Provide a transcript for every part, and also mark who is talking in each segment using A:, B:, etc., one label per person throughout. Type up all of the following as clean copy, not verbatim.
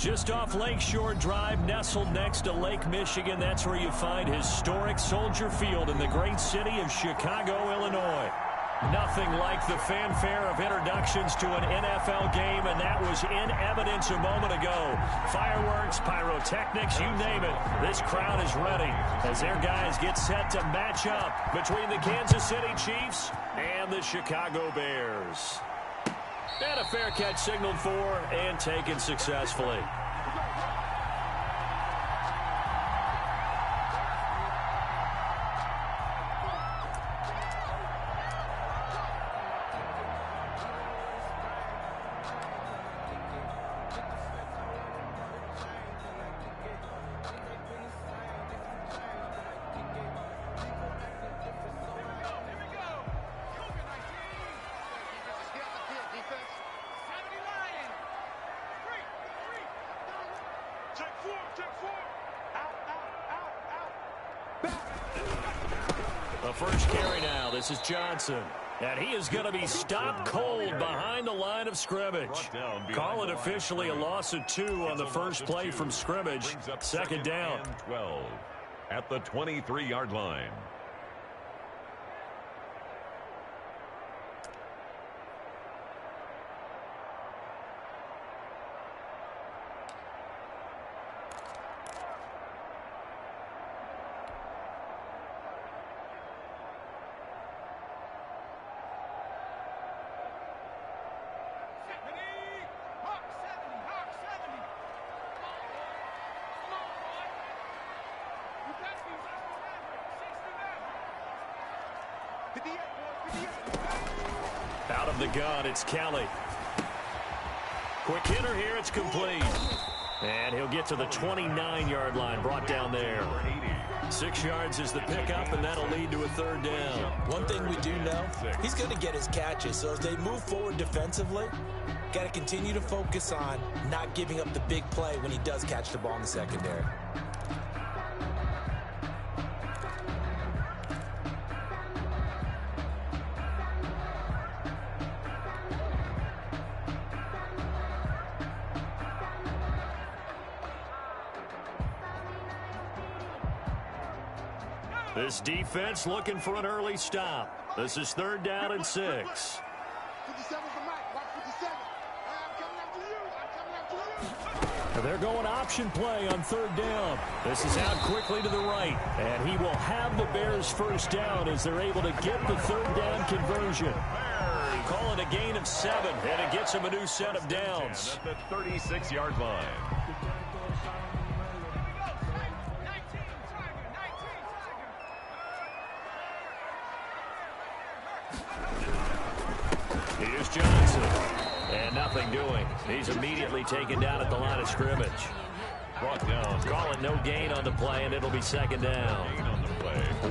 A: Just off Lakeshore Drive, nestled next to Lake Michigan, that's where you find historic Soldier Field in the great city of Chicago, Illinois. Nothing like the fanfare of introductions to an NFL game, and that was in evidence a moment ago. Fireworks, pyrotechnics, you name it. This crowd is ready as their guys get set to match up between the Kansas City Chiefs and the Chicago Bears. And a fair catch signaled for and taken successfully. The first carry now. This is Johnson. And he is going to be stopped cold behind the line of scrimmage. Call it officially a loss of 2 on the first play from scrimmage. Second down.
B: 12 at the 23-yard line.
A: Out of the gun, it's Kelly. Quick hitter here, it's complete. And he'll get to the 29-yard line, brought down there. 6 yards is the pickup, and that'll lead to a third down.
C: One thing we do know, he's going to get his catches. So as they move forward defensively, got to continue to focus on not giving up the big play when he does catch the ball in the secondary.
A: This defense looking for an early stop. This is third down and 6. They're going option play on third down. This is out quickly to the right. And he will have the Bears first down as they're able to get the third down conversion. Call it a gain of 7, and it gets him a new set of downs.
B: At the 36-yard line.
A: Here's Johnson. And nothing doing. He's immediately taken down at the line of scrimmage.
B: Brought down.
A: Call it no gain on the play, and it'll be second down.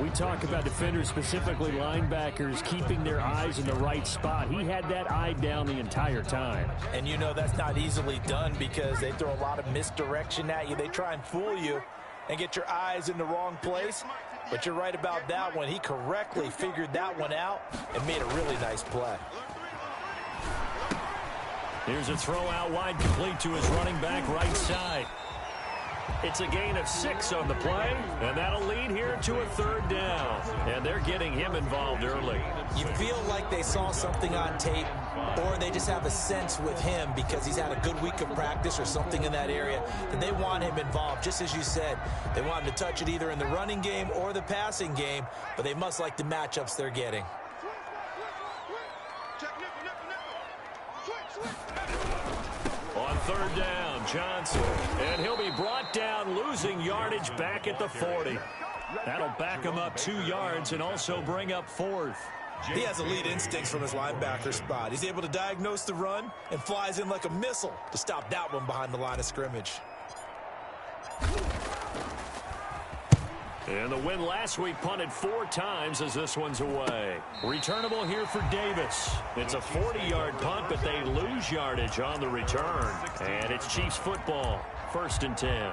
D: We talk about defenders, specifically linebackers, keeping their eyes in the right spot. He had that eye down the entire time.
C: And you know that's not easily done because they throw a lot of misdirection at you. They try and fool you and get your eyes in the wrong place. But you're right about that one. He correctly figured that one out and made a really nice play.
A: Here's a throw out wide, complete to his running back right side. It's a gain of 6 on the play, and that'll lead here to a third down. And they're getting him involved early.
C: You feel like they saw something on tape, or they just have a sense with him because he's had a good week of practice or something in that area, that they want him involved. Just as you said, they want him to touch it either in the running game or the passing game, but they must like the matchups they're getting.
A: On third down, Johnson. And he'll be brought down, losing yardage back at the 40. That'll back him up 2 yards and also bring up 4th.
C: He has elite instincts from his linebacker spot. He's able to diagnose the run and flies in like a missile to stop that one behind the line of scrimmage.
A: And the win last week punted 4 times as this one's away. Returnable here for Davis. It's a 40-yard punt, but they lose yardage on the return. And it's Chiefs football, 1st and 10.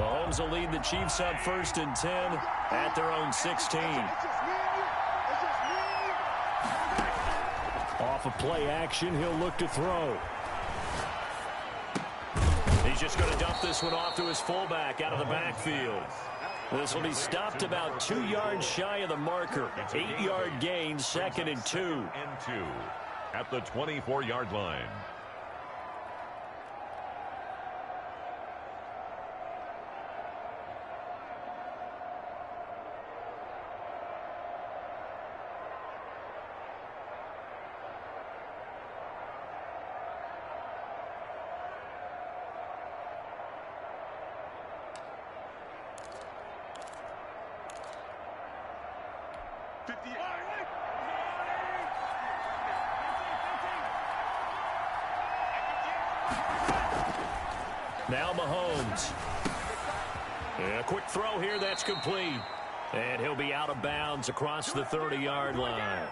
A: Mahomes will lead the Chiefs on 1st and 10 at their own 16. Off of play action, he'll look to throw. He's just going to dump this one off to his fullback out of the backfield. This will be stopped about 2 yards shy of the marker. 8-yard gain, 2nd and 2.
B: At the 24-yard line.
A: Now Mahomes. A quick throw here, that's complete. And he'll be out of bounds across the 30-yard line.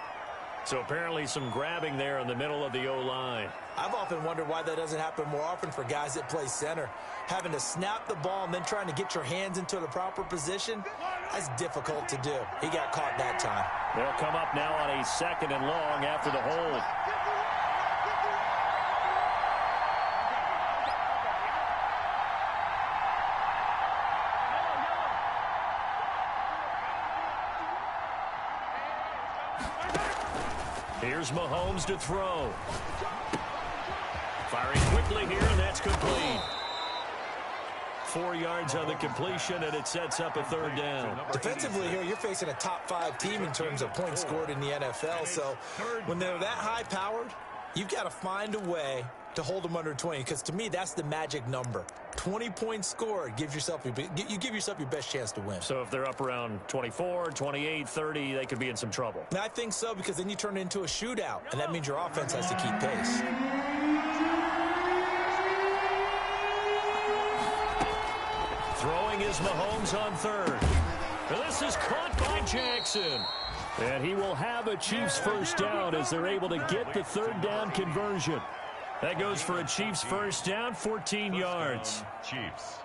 A: So apparently some grabbing there in the middle of the O-line.
C: I've often wondered why that doesn't happen more often for guys that play center. Having to snap the ball and then trying to get your hands into the proper position, that's difficult to do. He got caught that time.
A: They'll come up now on a 2nd and long after the hold. Here's Mahomes to throw. Firing quickly here, and that's complete. 4 yards on the completion, and it sets up a 3rd down.
C: Defensively here, you're facing a top-5 team in terms of points scored in the NFL. So when they're that high-powered, you've got to find a way to hold them under 20, because to me, that's the magic number. 20 points scored, you give yourself your best chance to win.
A: So if they're up around 24, 28, 30, they could be in some trouble.
C: I think so, because then you turn it into a shootout, and that means your offense has to keep pace.
A: Throwing is Mahomes on 3rd. And this is caught by Jackson. And he will have a Chiefs 1st down as they're able to get the 3rd down conversion. That goes for a Chiefs 1st down, 14 yards.
B: Chiefs.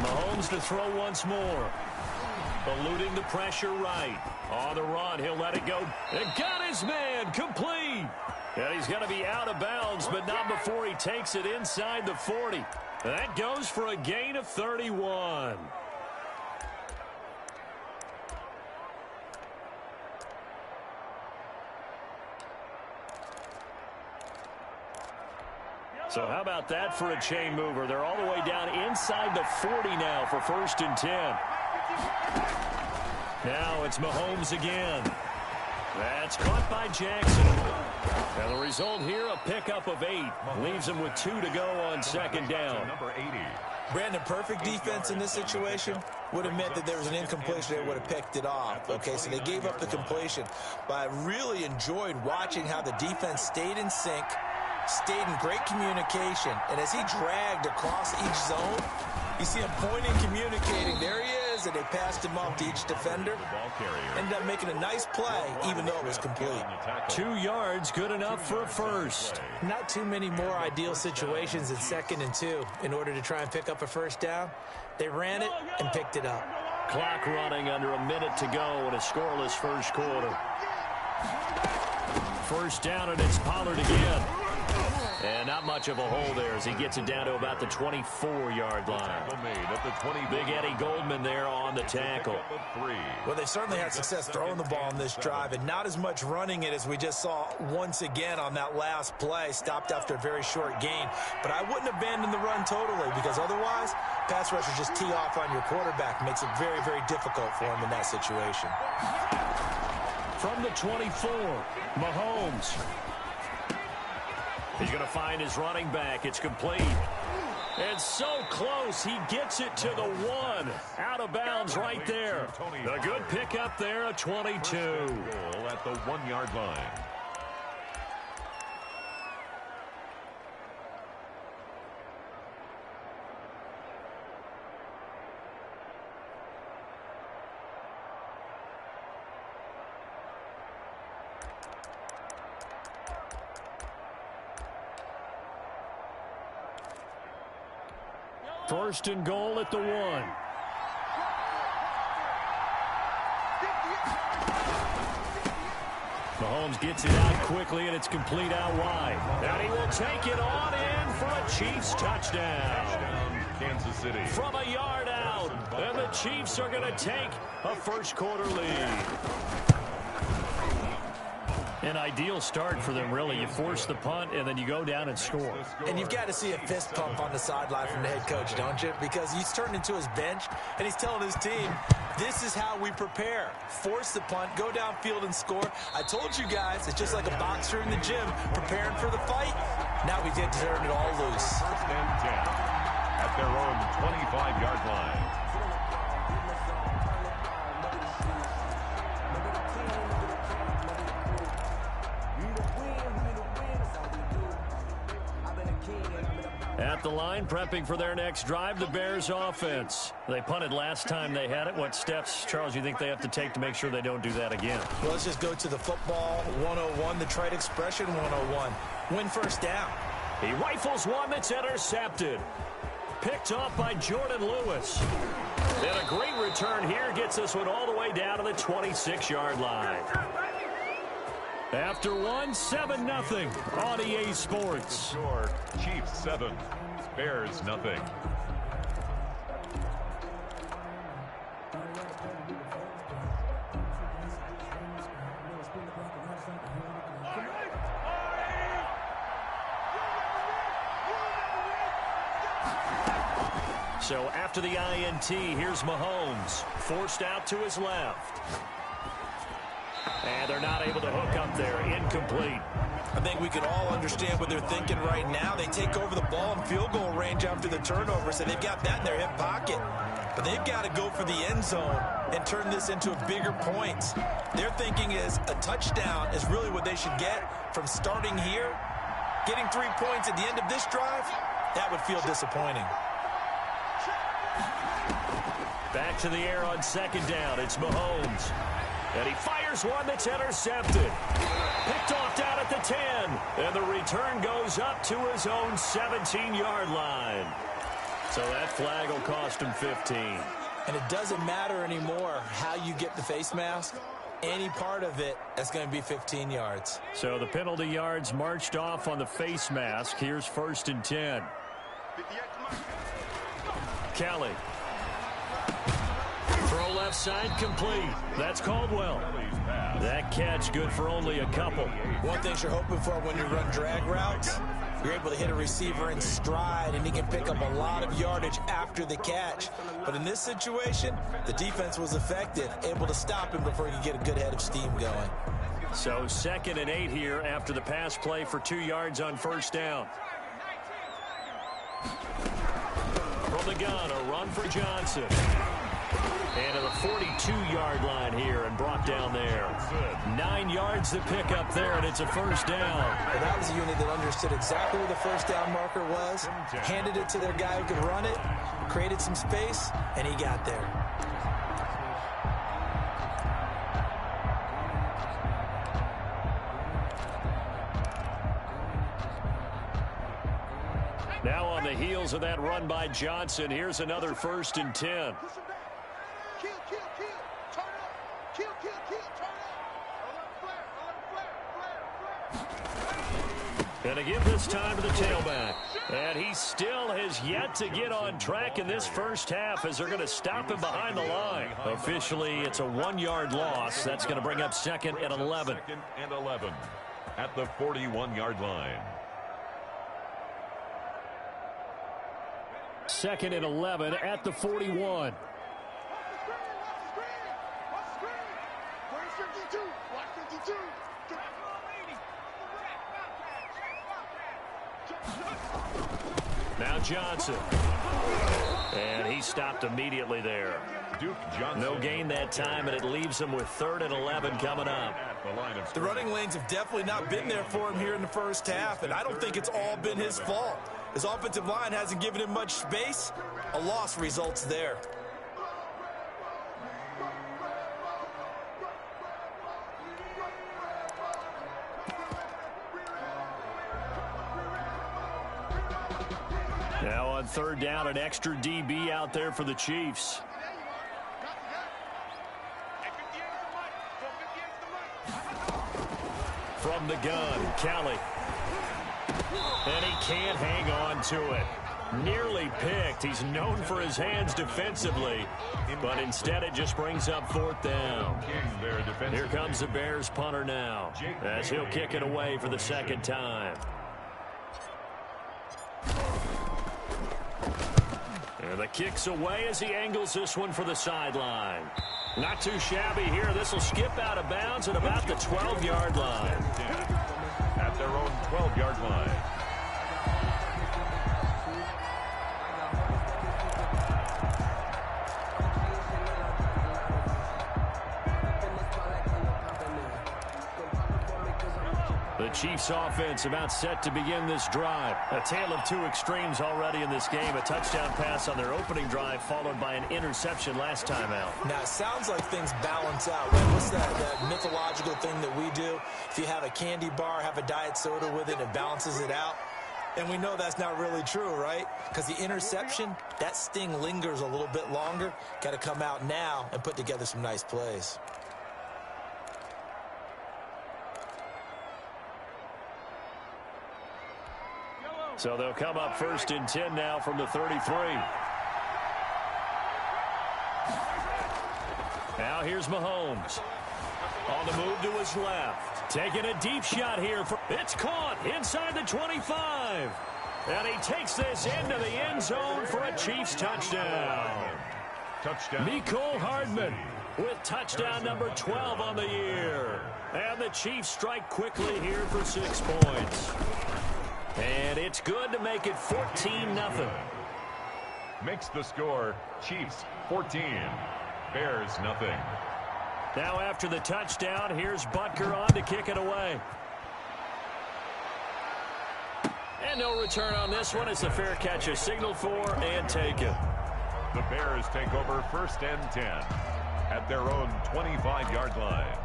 A: Mahomes to throw once more. Eluding the pressure right. On the run, he'll let it go. And got his man, complete. And he's going to be out of bounds, but not before he takes it inside the 40. That goes for a gain of 31. So how about that for a chain mover? They're all the way down inside the 40 now for 1st and 10. Now it's Mahomes again. That's caught by Jackson. And the result here, a pickup of 8. Leaves him with 2 to go on 2nd down.
B: Number 80.
C: Brandon, perfect defense in this situation would have meant that there was an incompletion. They would have picked it off. Okay, so they gave up the completion. But I really enjoyed watching how the defense stayed in sync, stayed in great communication. And as he dragged across each zone, you see him pointing, communicating. There he is, and they passed him off to each defender. Ended up making a nice play, even though it was complete.
A: 2 yards, good enough for a first.
C: Not too many more ideal situations in 2nd and 2 in order to try and pick up a 1st down. They ran it and picked it up.
A: Clock running under a minute to go in a scoreless 1st quarter. 1st down, and it's Pollard again. And not much of a hole there as he gets it down to about the 24-yard line. Big Eddie Goldman there on the tackle.
C: Well, they certainly had success throwing the ball on this drive, and not as much running it as we just saw once again on that last play, stopped after a very short gain. But I wouldn't abandon the run totally, because otherwise, pass rushers just tee off on your quarterback. Makes it very, very difficult for him in that situation.
A: From the 24, Mahomes. He's going to find his running back. It's complete. And so close, he gets it to the 1. Out of bounds right there. A good pickup there, a 22.
B: Goal at the 1-yard line.
A: First and goal at the 1. Mahomes gets it out quickly, and it's complete out wide. And he will take it on in for a Chiefs touchdown.
B: Kansas City.
A: From a yard out, and the Chiefs are going to take a first-quarter lead. An ideal start for them, really. You force the punt, and then you go down and score.
C: And you've got to see a fist pump on the sideline from the head coach, don't you? Because he's turned into his bench, and he's telling his team, this is how we prepare. Force the punt, go downfield and score. I told you guys, it's just like a boxer in the gym preparing for the fight. Now we get to turn it all loose.
B: First and 10 at their own 25-yard line.
A: At the line, prepping for their next drive, the Bears offense. They punted last time they had it. What steps, Charles, you think they have to take to make sure they don't do that again?
C: Well, let's just go to the football 101, the trite expression 101. Win first down.
A: He rifles one that's intercepted. Picked off by Jordan Lewis. And a great return here gets this one all the way down to the 26-yard line. After 7-0 on EA Sports.
B: Score, Chiefs 7, Bears nothing.
A: So after the INT, here's Mahomes. Forced out to his left. And they're not able to hook up there. Incomplete.
C: I think we can all understand what they're thinking right now. They take over the ball in field goal range after the turnover, so they've got that in their hip pocket. But they've got to go for the end zone and turn this into bigger points. Their thinking is a touchdown is really what they should get from starting here. Getting 3 points at the end of this drive, that would feel disappointing.
A: Back to the air on second down. It's Mahomes. And he fires one that's intercepted. Picked off down at the 10. And the return goes up to his own 17-yard line. So that flag will cost him 15.
C: And it doesn't matter anymore how you get the face mask. Any part of it, that's going to be 15 yards.
A: So the penalty yards marched off on the face mask. Here's first and 10. Kelly. Throw left side complete. That's Caldwell. That catch good for only a couple.
C: One thing you're hoping for when you run drag routes, you're able to hit a receiver in stride, and he can pick up a lot of yardage after the catch. But in this situation, the defense was effective, able to stop him before he could get a good head of steam going.
A: So 2nd and 8 here after the pass play for 2 yards on first down. From the gun, a run for Johnson. And to the 42-yard line here and brought down there. 9 yards to pick up there, and it's a first down.
C: Well, that was a unit that understood exactly where the first down marker was, handed it to their guy who could run it, created some space, and he got there.
A: Now on the heels of that run by Johnson, here's another 1st and 10. And to give this time to the tailback. And he still has yet to get on track in this first half as they're going to stop him behind the line. Officially, it's a 1-yard loss. That's going to bring up 2nd and 11.
B: 2nd and 11 at the 41-yard line.
A: 2nd and 11 at the 41. Now Johnson. And he stopped immediately there.
B: Duke Johnson.
A: No gain that time, and it leaves him with 3rd and 11 coming up.
C: The running lanes have definitely not been there for him here in the first half, and I don't think it's all been his fault. His offensive line hasn't given him much space. A loss results there.
A: Now on 3rd down, an extra DB out there for the Chiefs. From the gun, Kelly. And he can't hang on to it. Nearly picked. He's known for his hands defensively, but instead it just brings up 4th down. Here comes the Bears punter now, as he'll kick it away for the 2nd time. And the kick's away as he angles this one for the sideline. Not too shabby here. This will skip out of bounds at about the 12-yard line.
B: At their own 12-yard line.
A: The Chiefs offense about set to begin this drive. A tale of 2 extremes already in this game. A touchdown pass on their opening drive followed by an interception last time out.
C: Now, it sounds like things balance out, right? What's that mythological thing that we do? If you have a candy bar, have a diet soda with it, it balances it out. And we know that's not really true, right? Because the interception, that sting lingers a little bit longer. Got to come out now and put together some nice plays.
A: So they'll come up 1st and 10 now from the 33. Now here's Mahomes. On the move to his left. Taking a deep shot here. It's caught inside the 25. And he takes this into the end zone for a Chiefs touchdown. Mecole Hardman with touchdown number 12 on the year. And the Chiefs strike quickly here for 6 points. And it's good to make it 14-0.
B: Makes the score Chiefs 14, Bears nothing.
A: Now after the touchdown, here's Butker on to kick it away. And no return on this one as the fair catch is signaled for and taken.
B: The Bears take over 1st and 10 at their own 25-yard line.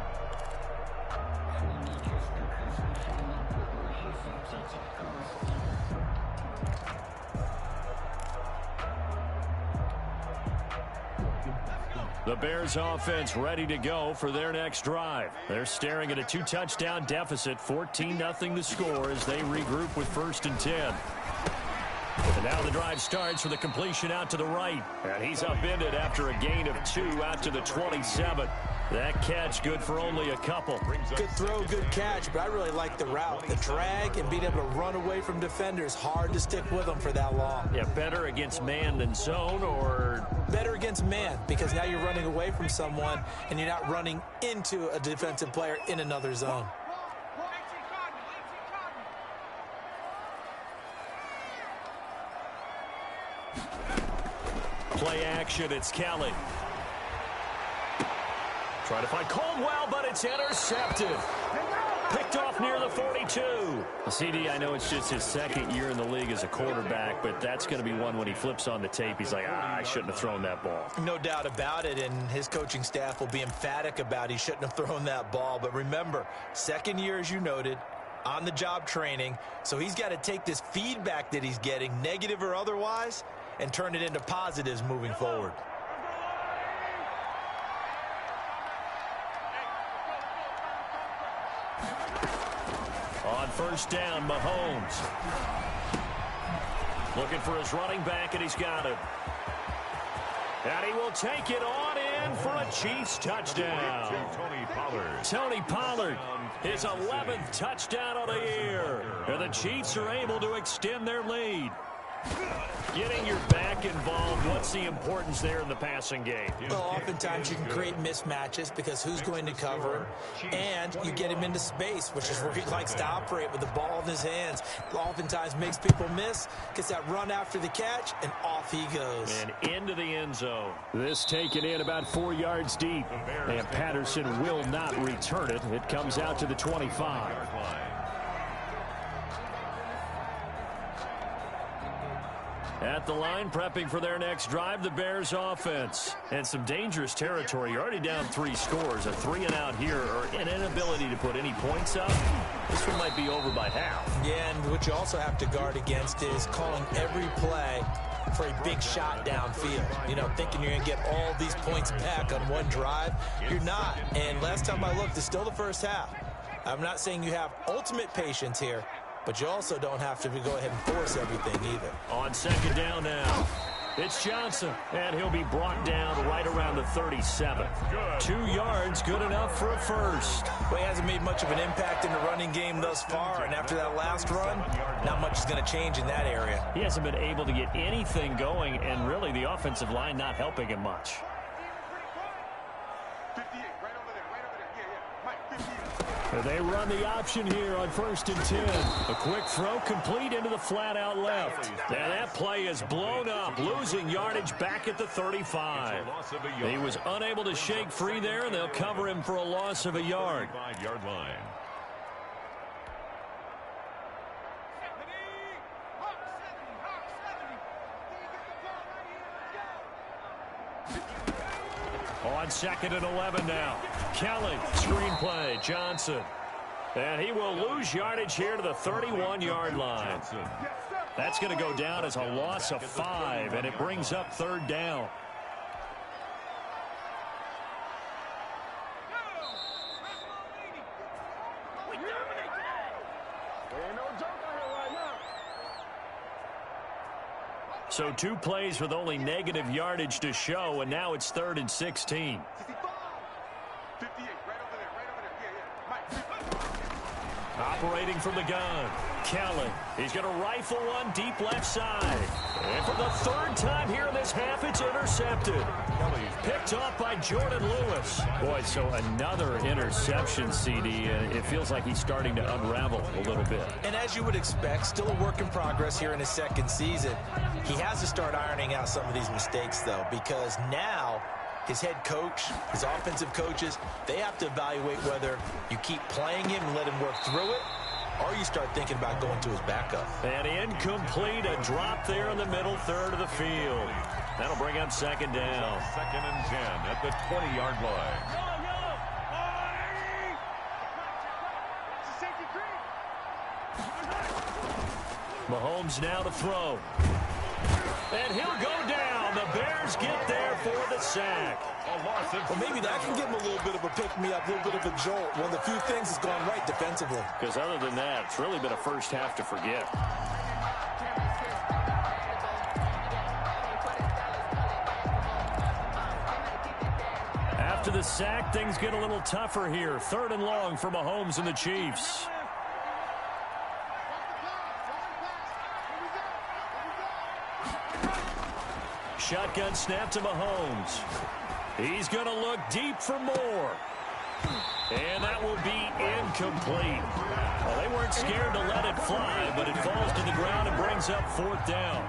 A: The Bears offense ready to go for their next drive. They're staring at a 2-touchdown deficit, 14-0 the score as they regroup with 1st and 10. And now the drive starts with a completion out to the right. And he's upended after a gain of 2 out to the 27. That catch good for only a couple.
C: Good throw, good catch, but I really like the route. The drag and being able to run away from defenders, hard to stick with them for that long.
A: Yeah, better against man than zone, or?
C: Better against man, because now you're running away from someone and you're not running into a defensive player in another zone.
A: Play action, it's Kelly. Trying to find Caldwell, but it's intercepted. Picked off near the 42. CD, I know it's just his 2nd year in the league as a quarterback, but that's going to be one when he flips on the tape. He's like, I shouldn't have thrown that ball.
C: No doubt about it, and his coaching staff will be emphatic about he shouldn't have thrown that ball. But remember, 2nd year, as you noted, on-the-job training, so he's got to take this feedback that he's getting, negative or otherwise, and turn it into positives moving forward.
A: On 1st down, Mahomes. Looking for his running back, and he's got it. And he will take it on in for a Chiefs touchdown. Tony Pollard, his 11th touchdown of the year. And the Chiefs are able to extend their lead. Getting your back involved, what's the importance there in the passing game?
C: Well, oftentimes you can create mismatches because who's going to cover him, and you get him into space, which is where he likes to operate with the ball in his hands. Oftentimes makes people miss, gets that run after the catch, and off he goes.
A: And into the end zone.
D: This taken in about 4 yards deep, and Patterson will not return it. It comes out to the 25. At the line, prepping for their next drive, the Bears offense. And some dangerous territory. You're already down 3 scores. A 3-and-out here, or an inability to put any points up. This one might be over by half.
C: Yeah, and what you also have to guard against is calling every play for a big shot downfield. You know, thinking you're going to get all these points back on one drive. You're not. And last time I looked, it's still the first half. I'm not saying you have ultimate patience here, but you also don't have to go ahead and force everything either.
A: On second down now, it's Johnson, and he'll be brought down right around the 37. 2 yards, good enough for a first.
C: Well, he hasn't made much of an impact in the running game thus far, and after that last run, not much is going to change in that area.
D: He hasn't been able to get anything going, and really the offensive line not helping him much. They run the option here on 1st and 10. A quick throw complete into the flat out left. And that play is blown up, losing yardage back at the 35. He was unable to shake free there, and they'll cover him for a loss of a yard.
B: 5-yard line.
A: On 2nd and 11 now. Kelly, screenplay, Johnson. And he will lose yardage here to the 31-yard line. That's going to go down as a loss of 5, and it brings up 3rd down. So 2 plays with only negative yardage to show, and now it's 3rd and 16. Operating from the gun, Kelly. He's going to rifle one deep left side. And for the 3rd time here in this half, it's intercepted. Picked off by Jordan Lewis. Boy, so another interception, CD. It feels like he's starting to unravel a little bit.
C: And as you would expect, still a work in progress here in his 2nd season. He has to start ironing out some of these mistakes, though, because now his head coach, his offensive coaches, they have to evaluate whether you keep playing him and let him work through it, or you start thinking about going to his backup.
A: And incomplete, a drop there in the middle third of the field. That'll bring up 2nd down.
B: 2nd and 10 at the 20-yard line.
A: Mahomes now to throw. And he'll go down. The Bears get there for the sack.
C: Well, maybe that can give him a little bit of a pick-me-up, a little bit of a jolt. One of the few things that's gone right defensively.
D: Because other than that, it's really been a first half to forget. After the sack, things get a little tougher here. 3rd and long for Mahomes and the Chiefs. Shotgun snap to Mahomes. He's going to look deep for more. And that will be incomplete. Well, they weren't scared to let it fly, but it falls to the ground and brings up 4th down.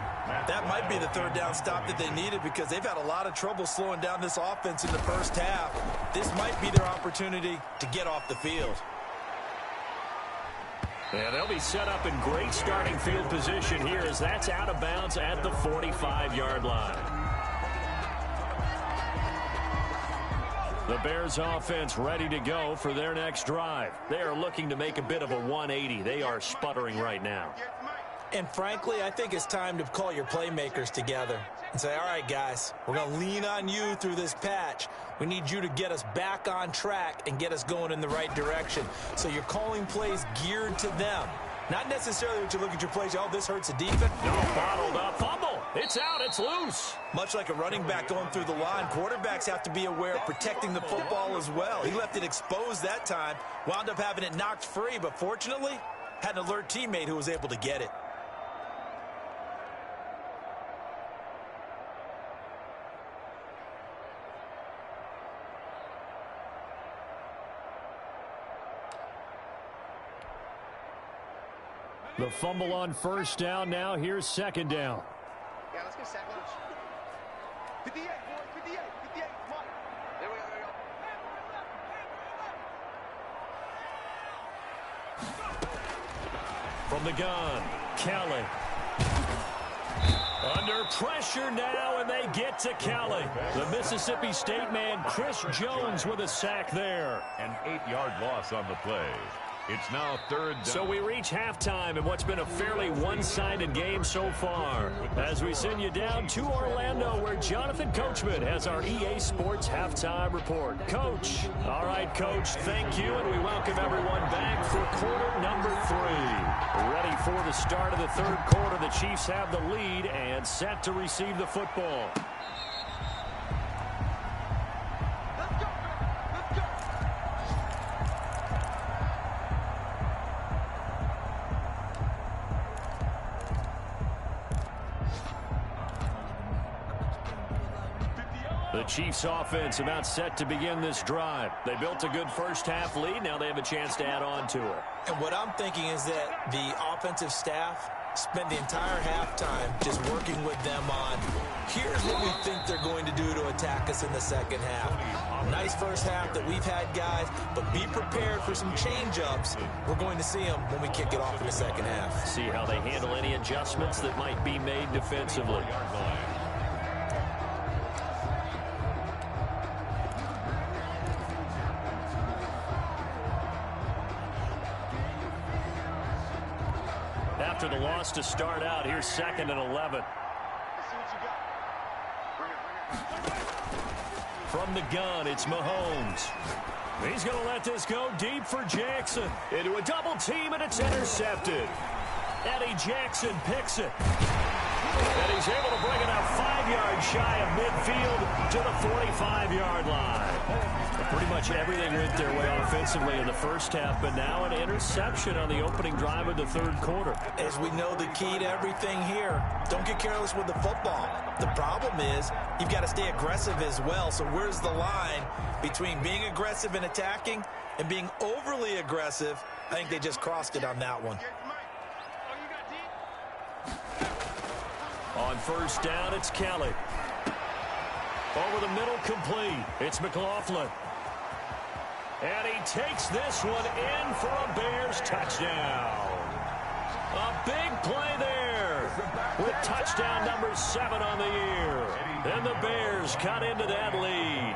C: That might be the 3rd down stop that they needed, because they've had a lot of trouble slowing down this offense in the first half. This might be their opportunity to get off the field.
A: And they'll be set up in great starting field position here, as that's out of bounds at the 45-yard line. The Bears offense ready to go for their next drive. They are looking to make a bit of a 180. They are sputtering right now.
C: And frankly, I think it's time to call your playmakers together and say, all right, guys, we're going to lean on you through this patch. We need you to get us back on track and get us going in the right direction. So you're calling plays geared to them. Not necessarily that you look at your plays, oh, this hurts the defense.
A: No, bottled up. Fumble. It's out. It's loose.
C: Much like a running back going through the line, quarterbacks have to be aware of protecting the football as well. He left it exposed that time, wound up having it knocked free, but fortunately, had an alert teammate who was able to get it.
D: The fumble on first down. Now here's second down.
E: Yeah, let's get second. 58, boys, 58, 58. Come on. There we go, there we go.
A: From the gun, Kelly. Under pressure now, and they get to Kelly. The Mississippi State man, Chris Jones, with a sack there.
B: An 8-yard loss on the play. It's now third down.
A: So we reach halftime in what's been a fairly one-sided game so far. As we send you down to Orlando, where Jonathan Coachman has our EA Sports Halftime Report. Coach. All right, Coach, thank you, and we welcome everyone back for quarter number 3. Ready for the start of the third quarter. The Chiefs have the lead and set to receive the football. The Chiefs offense about set to begin this drive. They built a good first-half lead. Now they have a chance to add on to it.
C: And what I'm thinking is that the offensive staff spent the entire halftime just working with them on, here's what we think they're going to do to attack us in the second half. Nice first half that we've had, guys, but be prepared for some change-ups. We're going to see them when we kick it off in the second half.
A: See how they handle any adjustments that might be made defensively. After the loss to start out, here's 2nd and 11. From the gun, it's Mahomes. He's going to let this go deep for Jackson. Into a double team, and it's intercepted. Eddie Jackson picks it. And he's able to bring it out 5 yards shy of midfield to the 45-yard line. Pretty much everything went their way offensively in the first half, but now an interception on the opening drive of the third quarter.
C: As we know, the key to everything here, don't get careless with the football. The problem is you've got to stay aggressive as well. So where's the line between being aggressive and attacking and being overly aggressive? I think they just crossed it on that one.
A: On first down, it's Kelly. Over the middle, complete. It's McLaughlin. And he takes this one in for a Bears touchdown. A big play there with touchdown number 7 on the year. And the Bears cut into that lead.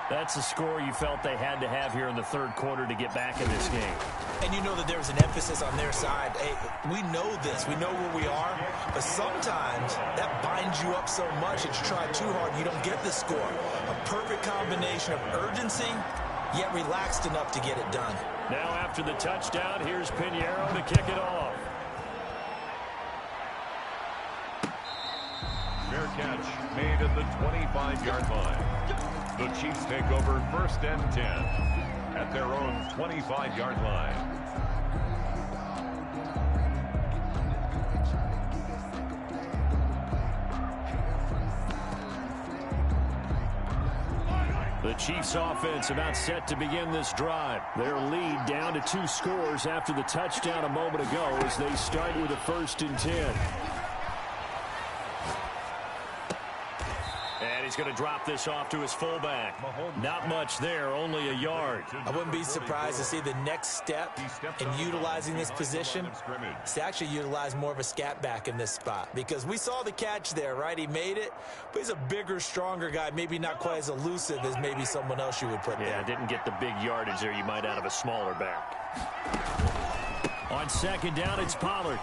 A: That's the score you felt they had to have here in the third quarter to get back in this game.
C: And you know that there was an emphasis on their side. Hey, we know this. We know where we are. But sometimes that binds you up so much that you try too hard and you don't get the score. A perfect combination of urgency, yet relaxed enough to get it done.
A: Now after the touchdown, here's Pinheiro to kick it off.
B: Fair catch made at the 25-yard line. The Chiefs take over 1st and 10 at their own 25-yard line.
A: The Chiefs offense about set to begin this drive. Their lead down to 2 scores after the touchdown a moment ago as they start with a 1st and 10. And he's going to drop this off to his fullback. Not much there, only a yard.
C: I wouldn't be surprised to see the next step in utilizing this position is to actually utilize more of a scat back in this spot. Because we saw the catch there, right? He made it, but he's a bigger, stronger guy, maybe not quite as elusive as maybe someone else you would put there.
A: Yeah, didn't get the big yardage there you might out of a smaller back. On 2nd down, it's Pollard.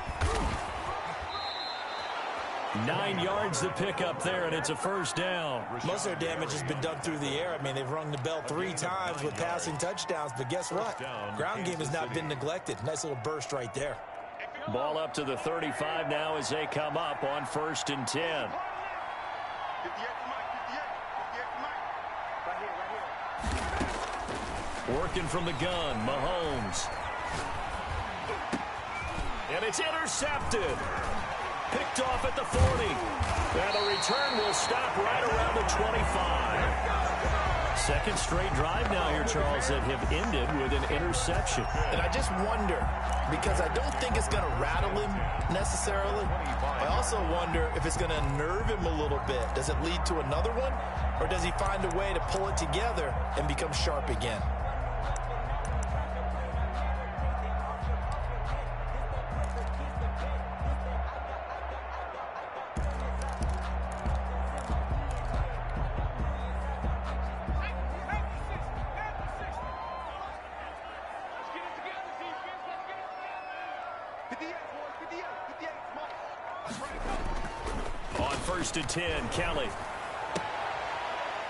A: 9 yards to pick up there, and it's a 1st down.
C: Most of their damage has been done through the air. I mean, they've rung the bell 3 times with passing touchdowns, but guess what? Ground game has not been neglected. Nice little burst right there.
A: Ball up to the 35 now as they come up on 1st and 10. Working from the gun, Mahomes. And it's intercepted. Picked off at the 40. And the return will stop right around the 25. Second straight drive now here, Charles, that have ended with an interception.
C: And I just wonder, because I don't think it's going to rattle him necessarily. I also wonder if it's going to unnerve him a little bit. Does it lead to another one? Or does he find a way to pull it together and become sharp again?
A: On 1st and 10, Kelly.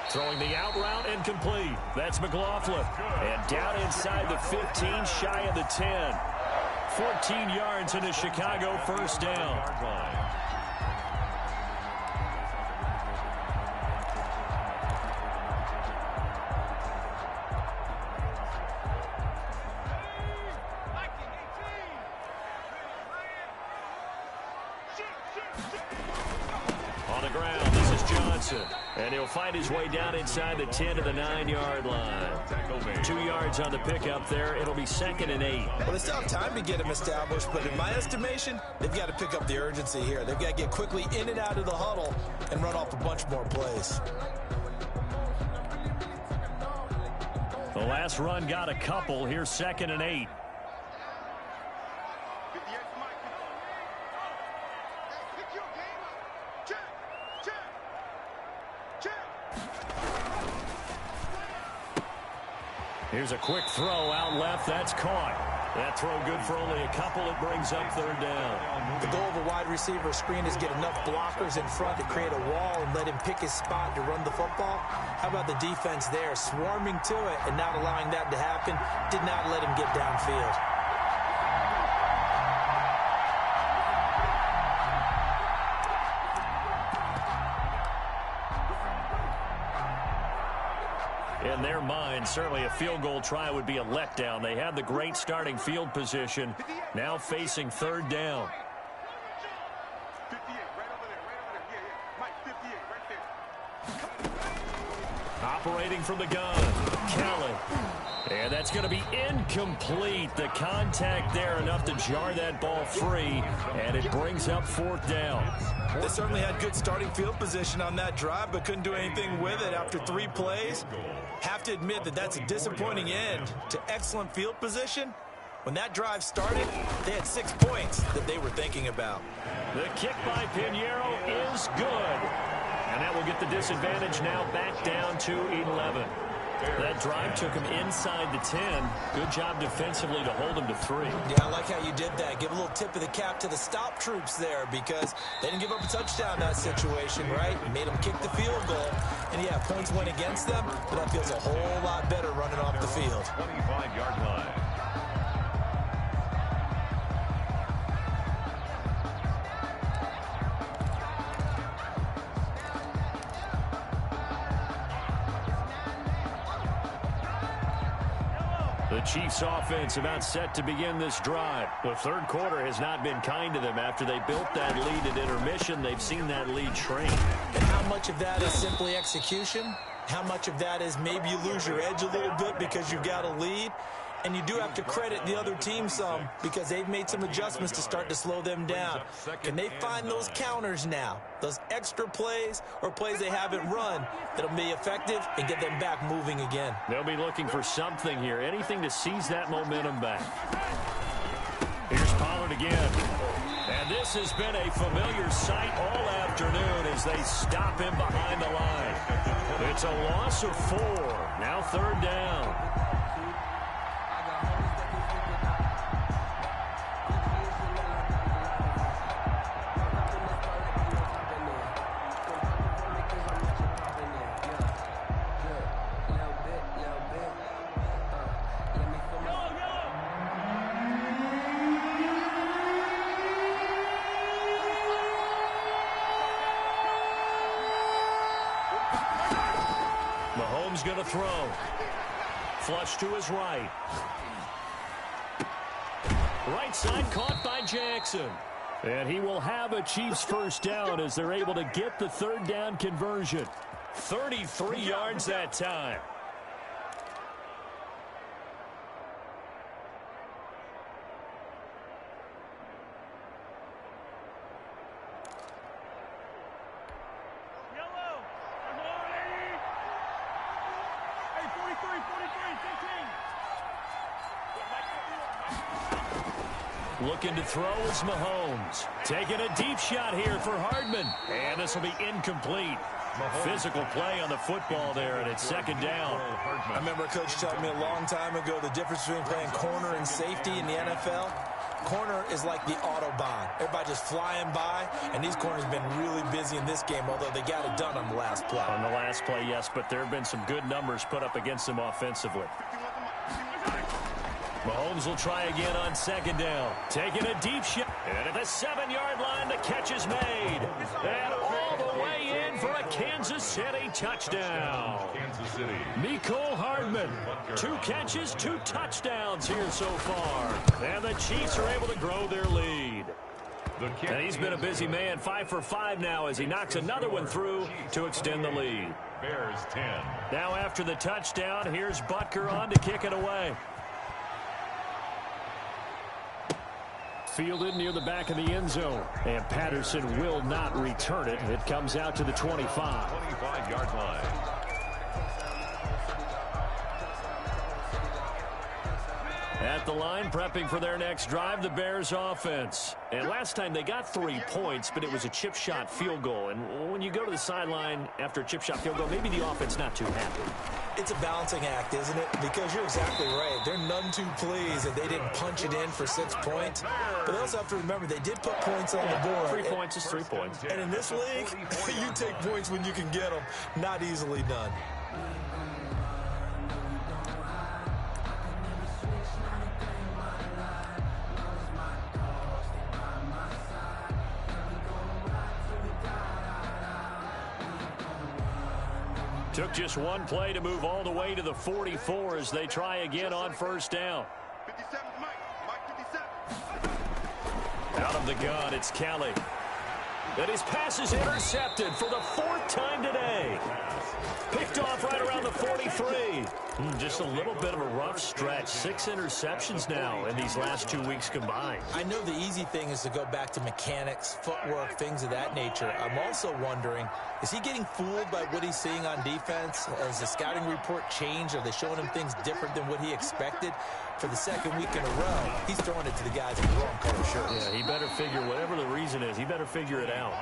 A: Throwing the out route and complete. That's McLaughlin. And down inside the 15, shy of the 10. 14 yards into Chicago, first down. On the ground, this is Johnson. And he'll find his way down inside the 10 to the 9-yard line. 2 yards on the pickup there. It'll be 2nd and 8.
C: Well, they still have time to get him established, but in my estimation, they've got to pick up the urgency here. They've got to get quickly in and out of the huddle and run off a bunch more plays.
A: The last run got a couple. Here's 2nd and 8. Here's a quick throw out left. That's caught. That throw good for only a couple. It brings up 3rd down.
C: The goal of a wide receiver screen is get enough blockers in front to create a wall and let him pick his spot to run the football. How about the defense there, swarming to it and not allowing that to happen? Did not let him get downfield.
A: In their mind, certainly a field goal try would be a letdown. They had the great starting field position, now facing 3rd down.
E: 58, right over there. Mike, 58, right there.
A: Operating from the gun, Kelly. And that's going to be incomplete. The contact there enough to jar that ball free, and it brings up 4th down.
C: They certainly had good starting field position on that drive, but couldn't do anything with it after 3 plays. Have to admit that that's a disappointing end to excellent field position. When that drive started, they had 6 points that they were thinking about.
A: The kick by Pinheiro is good. And that will get the disadvantage now back down to 11. That drive took him inside the 10. Good job defensively to hold him to 3.
C: Yeah, I like how you did that. Give a little tip of the cap to the stop troops there because they didn't give up a touchdown in that situation, right? Made them kick the field goal. And, yeah, points went against them, but that feels a whole lot better running off the field.
B: 25-yard line.
A: The Chiefs offense about set to begin this drive. The 3rd quarter has not been kind to them. After they built that lead at intermission, they've seen that lead shrink.
C: And how much of that is simply execution? How much of that is maybe you lose your edge a little bit because you've got a lead? And you do have to credit the other team some because they've made some adjustments to start to slow them down. Can they find those counters now, those extra plays or plays they haven't run that'll be effective and get them back moving again?
A: They'll be looking for something here, anything to seize that momentum back. Here's Pollard again. And this has been a familiar sight all afternoon as they stop him behind the line. It's a loss of 4. Now 3rd down. Mahomes going to throw. Flush to his right. Right side caught by Jackson. And he will have a Chiefs first down as they're able to get the 3rd down conversion. 33 yards that time. Looking to throw is Mahomes. Taking a deep shot here for Hardman. And this will be incomplete. Physical play on the football there, and it's second down.
C: I remember a coach telling me a long time ago the difference between playing corner and safety in the NFL. Corner is like the Autobahn. Everybody just flying by, and these corners have been really busy in this game, although they got it done on the last play.
A: On the last play, yes, but there have been some good numbers put up against them offensively. Mahomes will try again on second down. Taking a deep shot. And at the 7-yard line, the catch is made. And all the way in for a Kansas City touchdown.
B: Kansas City.
A: Mecole Hardman. 2 catches, 2 touchdowns here so far. And the Chiefs are able to grow their lead. And he's been a busy man, 5 for 5 now as he knocks another one through to extend the lead.
B: Bears 10.
A: Now after the touchdown, here's Butker on to kick it away. Fielded near the back of the end zone. And Patterson will not return it. It comes out to the 25.
B: 25-yard line.
A: At the line, prepping for their next drive, the Bears offense. And last time they got 3 points, but it was a chip shot field goal. And when you go to the sideline after a chip shot field goal, maybe the offense not too happy.
C: It's a balancing act, isn't it? Because you're exactly right. They're none too pleased that they didn't punch it in for 6 points. But they also have to remember they did put points on the board.
A: 3 points is 3 points.
C: And in this league, you take points when you can get them. Not easily done.
A: Took just one play to move all the way to the 44 as they try again on first down.
E: 57, Mike 57.
A: Out of the gun, it's Kelly. And his pass is intercepted for the 4th time today. Picked off right around the 43. Just a little bit of a rough stretch. 6 interceptions now in these last 2 weeks combined.
C: I know the easy thing is to go back to mechanics, footwork, things of that nature. I'm also wondering, is he getting fooled by what he's seeing on defense? Has the scouting report changed? Are they showing him things different than what he expected? For the 2nd week in a row, he's throwing it to the guys in the wrong color shirts.
A: Yeah, he better figure, whatever the reason is, he better figure it out.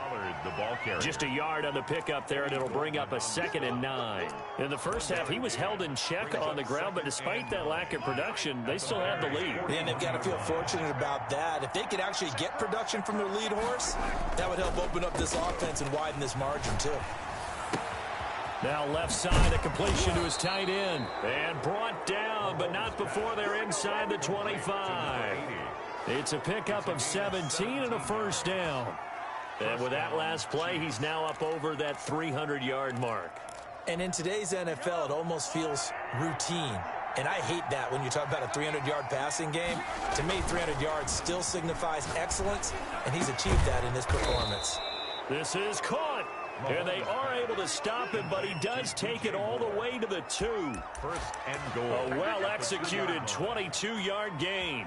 B: The ball carrier.
A: Just a yard on the pickup there, and it'll bring up a 2nd and 9. In the first half, he was held in check on the ground, but despite that lack of production, they still have the lead.
C: And they've got to feel fortunate about that. If they could actually get production from their lead horse, that would help open up this offense and widen this margin, too.
A: Now left side, a completion to his tight end. And brought down, but not before they're inside the 25. It's a pickup of 17 and a first down. And with that last play, he's now up over that 300-yard mark.
C: And in today's NFL, it almost feels routine. And I hate that when you talk about a 300-yard passing game. To me, 300 yards still signifies excellence, and he's achieved that in this performance.
A: This is caught. And they are able to stop him, but he does take it all the way to the 2.
B: First and goal.
A: A well-executed 22-yard gain.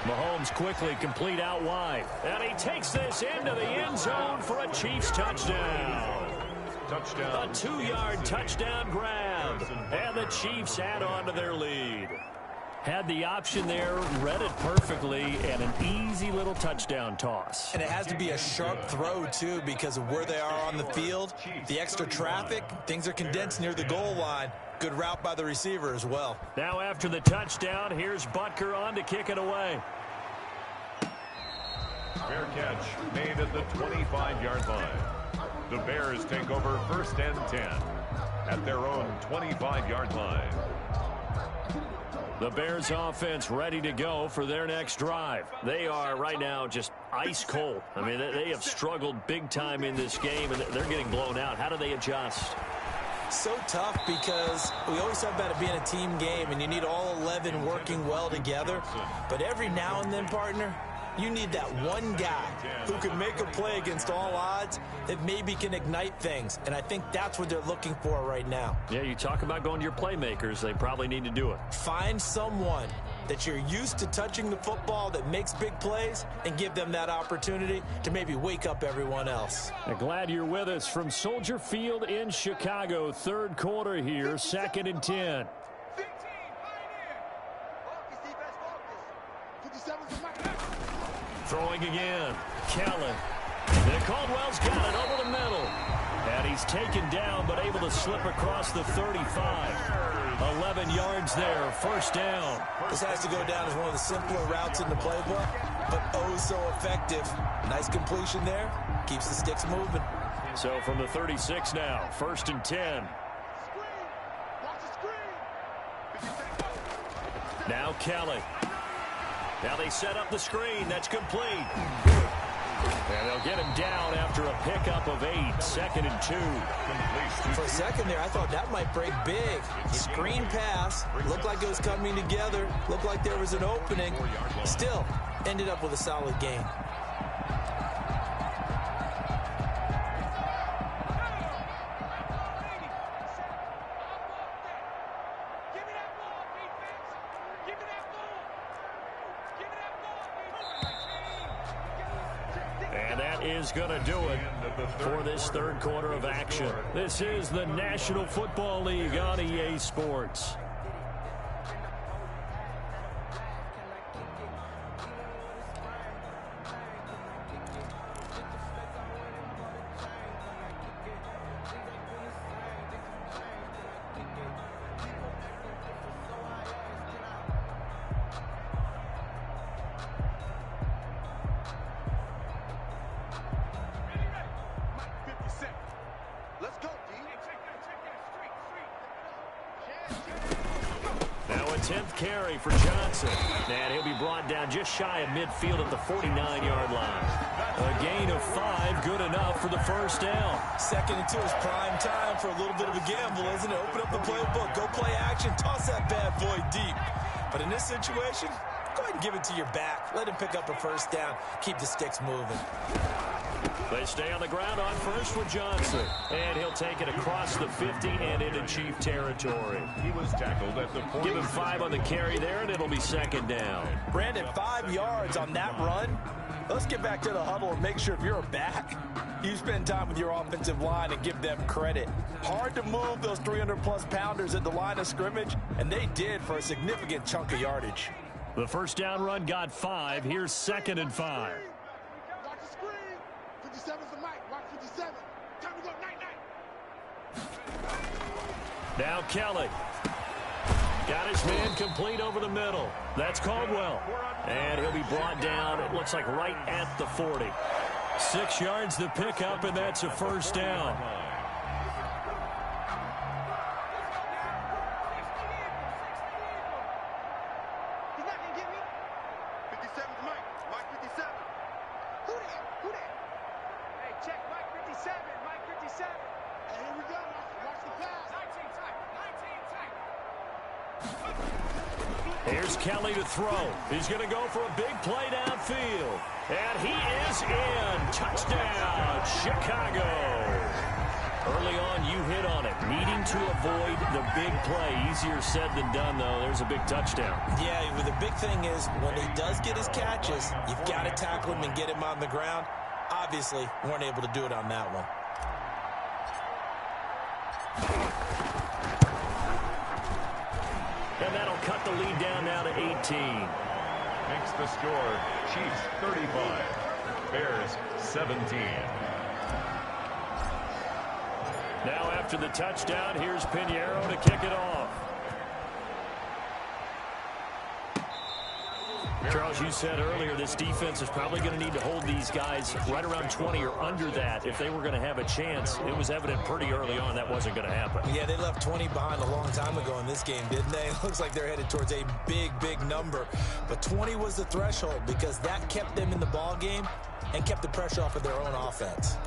A: Mahomes quickly complete out wide. And he takes this into the end zone for a Chiefs touchdown.
B: Touchdown.
A: A 2-yard touchdown grab. And the Chiefs add on to their lead. Had the option there, read it perfectly, and an easy little touchdown toss.
C: And it has to be a sharp throw, too, because of where they are on the field. The extra traffic, things are condensed near the goal line. Good route by the receiver as well.
A: Now after the touchdown, here's Butker on to kick it away.
B: Fair catch made at the 25-yard line. The Bears take over first and 10 at their own 25-yard line.
A: The Bears offense ready to go for their next drive. They are right now just ice cold. I mean, they have struggled big time in this game, and they're getting blown out. How do they adjust?
C: So tough because we always talk about it being a team game, and you need all 11 working well together. But every now and then, partner, You need that one guy who can make a play against all odds that maybe can ignite things. And I think that's what they're looking for right now.
D: Yeah, you talk about going to your playmakers. They probably need to do it.
C: Find someone that you're used to touching the football that makes big plays and give them that opportunity to maybe wake up everyone else.
D: I'm glad you're with us from Soldier Field in Chicago. Third quarter here, 2nd and 10. Throwing again. Kellen. And Caldwell's got it over the middle. And he's taken down but able to slip across the 35. 11 yards there. First down.
C: This has to go down as one of the simpler routes in the playbook, but oh so effective. Nice completion there. Keeps the sticks moving.
D: So from the 36 now, 1st and 10. Now Kelly. Now they set up the screen. That's complete. And they'll get him down after a pickup of 8. 2nd and 2.
C: For a second there, I thought that might break big. Screen pass. Looked like it was coming together. Looked like there was an opening. Still, ended up with a solid gain.
D: Is going to do it for this third quarter of action. This is the National Football League on EA Sports. Carry for Johnson. And he'll be brought down just shy of midfield at the 49-yard line. A gain of 5, good enough for the first down.
C: 2nd and 2 is prime time for a little bit of a gamble, isn't it? Open up the playbook, go play action, toss that bad boy deep. But in this situation, go ahead and give it to your back. Let him pick up a first down. Keep the sticks moving.
D: They stay on the ground on first with Johnson. And he'll take it across the 50 and into Chief territory.
B: He was tackled at the 40.
D: Give him 5 on the carry there, and it'll be 2nd down.
C: Brandon, 5 yards on that run. Let's get back to the huddle and make sure if you're a back, you spend time with your offensive line and give them credit. Hard to move those 300-plus pounders at the line of scrimmage, and they did for a significant chunk of yardage.
D: The first down run got 5. Here's 2nd and 5.
E: Watch the screen. 57's the mic. Watch 57. Time to go night-night.
D: Now Kelly. Got his man complete over the middle. That's Caldwell. And he'll be brought down, it looks like right at the 40. 6 yards the pickup, and that's a first down.
E: He's not going to get me. 57's Mike. Mike 57. Who that? Who that? Hey, check Mike 57. Mike 57. Hey, here we go. Watch the pass. 19 tight. 19 tight.
D: Here's Kelly to throw. He's going to go for a big play downfield. And he is in. Touchdown, Chicago. Early on, you hit on it. Needing to avoid the big play. Easier said than done, though. There's a big touchdown.
C: Yeah, but the big thing is when he does get his catches, you've got to tackle him and get him on the ground. Obviously, weren't able to do it on that one.
D: And that'll cut the lead down now to 18.
B: Makes the score Chiefs 35, Bears 17.
D: Now after the touchdown, here's Pinheiro to kick it off. Charles, you said earlier this defense is probably going to need to hold these guys right around 20 or under that if they were going to have a chance. It was evident pretty early on that wasn't going to happen.
C: Yeah, they left 20 behind a long time ago in this game, didn't they? It looks like they're headed towards a big, big number. But 20 was the threshold because that kept them in the ball game and kept the pressure off of their own offense.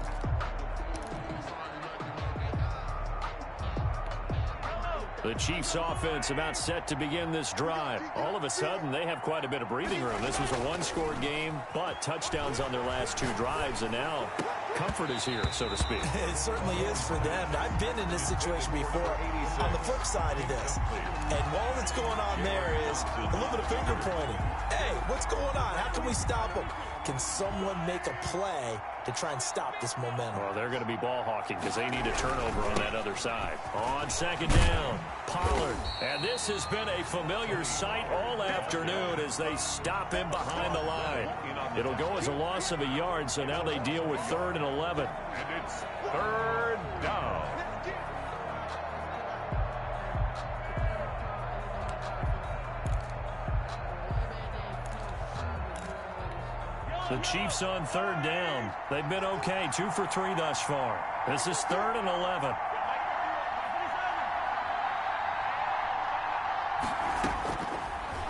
A: The Chiefs offense about set to begin this drive. All of a sudden, they have quite a bit of breathing room. This was a one-score game, but touchdowns on their last 2 drives, and now comfort is here, so to speak.
C: It certainly is for them. I've been in this situation before on the flip side of this. And all that's going on there is a little bit of finger pointing. Hey, what's going on? How can we stop them? Can someone make a play to try and stop this momentum?
A: Well, they're going to be ball hawking because they need a turnover on that other side. On second down, Pollard. And this has been a familiar sight all afternoon as they stop him behind the line. It'll go as a loss of a yard, so now they deal with 3rd and 11.
B: And it's 3rd down.
A: The Chiefs on 3rd down. They've been okay, 2 for 3 thus far. This is 3rd and 11.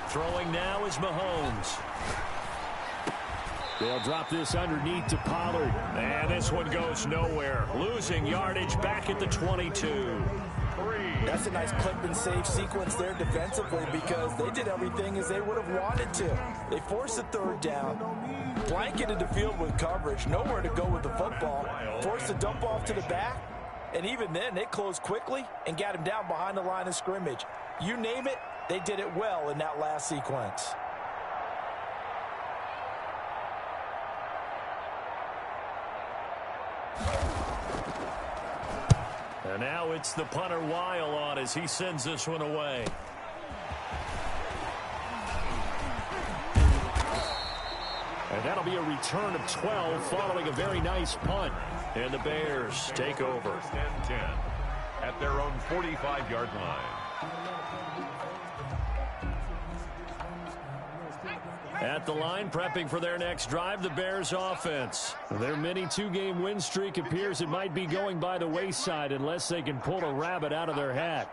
A: Throwing now is Mahomes. They'll drop this underneath to Pollard. And this one goes nowhere. Losing yardage back at the 22.
C: That's a nice clip and save sequence there defensively because they did everything as they would have wanted to. They forced the 3rd down, blanketed the field with coverage, nowhere to go with the football, forced the dump off to the back, and even then they closed quickly and got him down behind the line of scrimmage. You name it, they did it well in that last sequence.
A: And now it's the punter Weil on as he sends this one away. And that'll be a return of 12 following a very nice punt. And the Bears take over.
B: 1st and 10 at their own 45-yard line.
A: At the line, prepping for their next drive, the Bears offense. Their mini 2-game win streak appears it might be going by the wayside unless they can pull a rabbit out of their hat.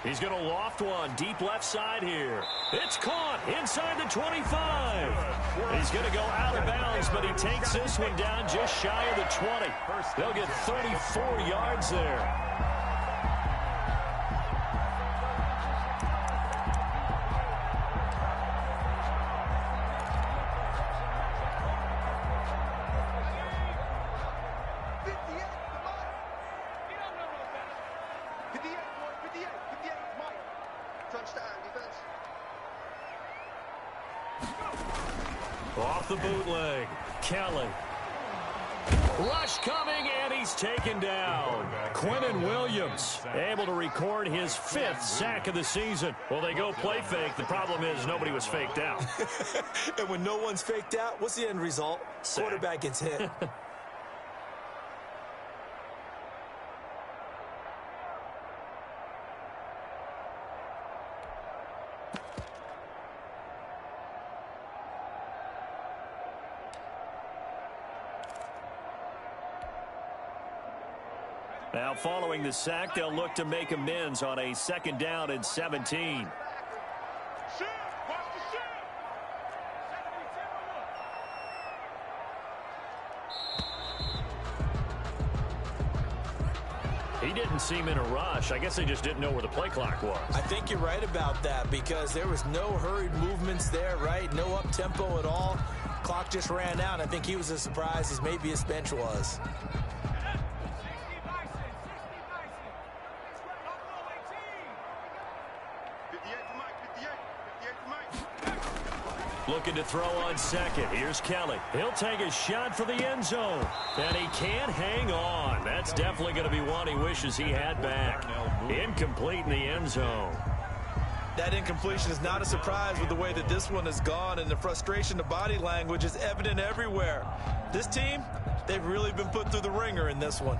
A: He's going to loft one deep left side here. It's caught inside the 25. He's going to go out of bounds, but he takes this one down just shy of the 20. They'll get 34 yards there. Off the bootleg, Kelly. Rush coming, and he's taken down. Quinnen Williams able to record his 5th sack of the season. Well, they go play fake. The problem is nobody was faked out.
C: And when no one's faked out, what's the end result? Sack. Quarterback gets hit.
A: Now, following the sack, they'll look to make amends on a 2nd down and 17. He didn't seem in a rush. I guess they just didn't know where the play clock was.
C: I think you're right about that because there was no hurried movements there, right? No up-tempo at all. Clock just ran out. I think he was as surprised as maybe his bench was.
A: Looking to throw on 2nd. Here's Kelly. He'll take a shot for the end zone. And he can't hang on. That's definitely going to be one he wishes he had back. Incomplete in the end zone.
C: That incompletion is not a surprise with the way that this one has gone, and the frustration, the body language is evident everywhere. This team, they've really been put through the ringer in this one.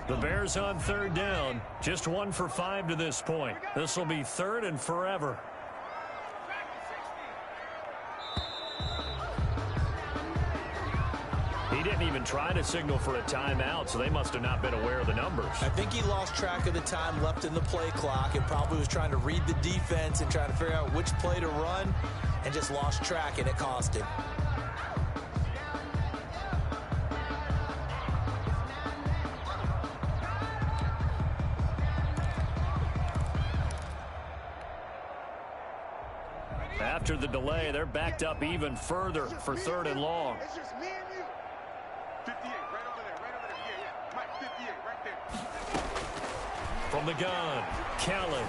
A: The Bears on 3rd down. Just 1 for 5 to this point. This will be 3rd and forever.
D: He didn't even try to signal for a timeout, so they must have not been aware of the numbers.
C: I think he lost track of the time left in the play clock and probably was trying to read the defense and trying to figure out which play to run and just lost track, and it cost him.
D: After the delay, they're backed up even further for 3rd and long.
E: It's just me and you. 58, right over there, right over there. Yeah. Mike, 58, right there.
D: From the gun, Kelly.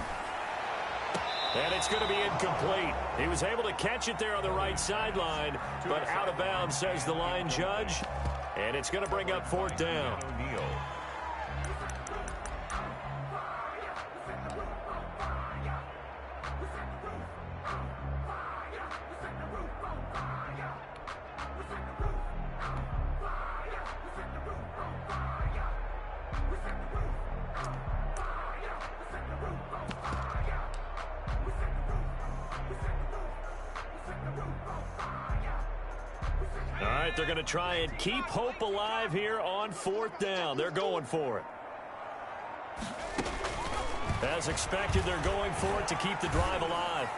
D: And it's going to be incomplete. He was able to catch it there on the right sideline, but out of bounds, says the line judge. And it's going to bring up 4th down.
B: O'Neal.
D: All right, they're going to try and keep hope alive here on 4th down. They're going for it. As expected, they're going for it to keep the drive alive.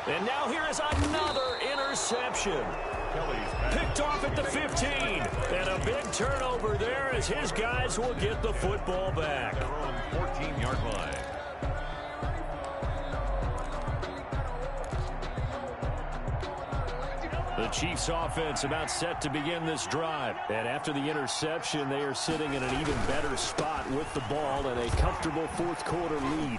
D: And now here is another interception. Picked off at the 15. And a big turnover there as his guys will get the football back.
B: Their own 14-yard line.
D: The Chiefs offense about set to begin this drive. And after the interception, they are sitting in an even better spot with the ball and a comfortable 4th quarter lead.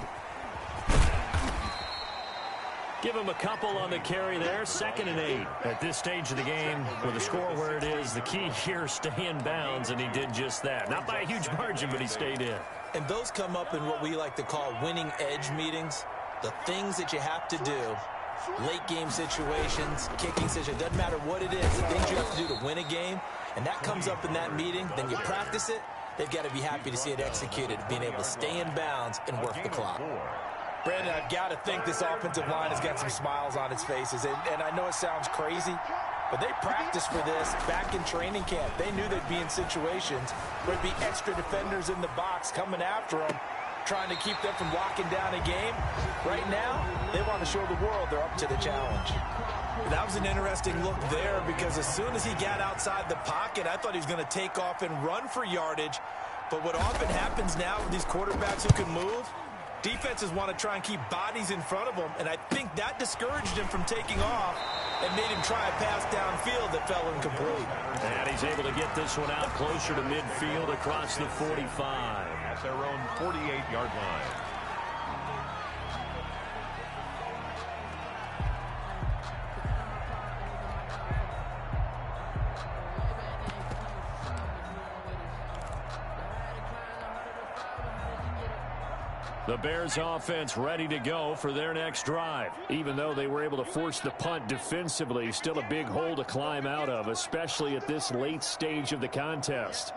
D: Give him a couple on the carry there. 2nd and 8. At this stage of the game, with the score where it is, the key here, stay in bounds, and he did just that. Not by a huge margin, but he stayed in.
C: And those come up in what we like to call winning edge meetings. The things that you have to do. Late game situations, kicking situations, doesn't matter what it is, the things you have to do to win a game, and that comes up in that meeting, then you practice it, they've got to be happy to see it executed, being able to stay in bounds and work the clock.
F: Brandon, I've got to think this offensive line has got some smiles on its faces, and I know it sounds crazy, but they practiced for this back in training camp. They knew they'd be in situations where there'd be extra defenders in the box coming after them, trying to keep them from locking down a game. Right now, they want to show the world they're up to the challenge.
C: That was an interesting look there because as soon as he got outside the pocket, I thought he was going to take off and run for yardage. But what often happens now with these quarterbacks who can move, defenses want to try and keep bodies in front of them, and I think that discouraged him from taking off and made him try a pass downfield that fell incomplete.
D: And he's able to get this one out closer to midfield across the 45.
B: At their own 48-yard line.
D: The Bears offense ready to go for their next drive. Even though they were able to force the punt defensively, still a big hole to climb out of, especially at this late stage of the contest.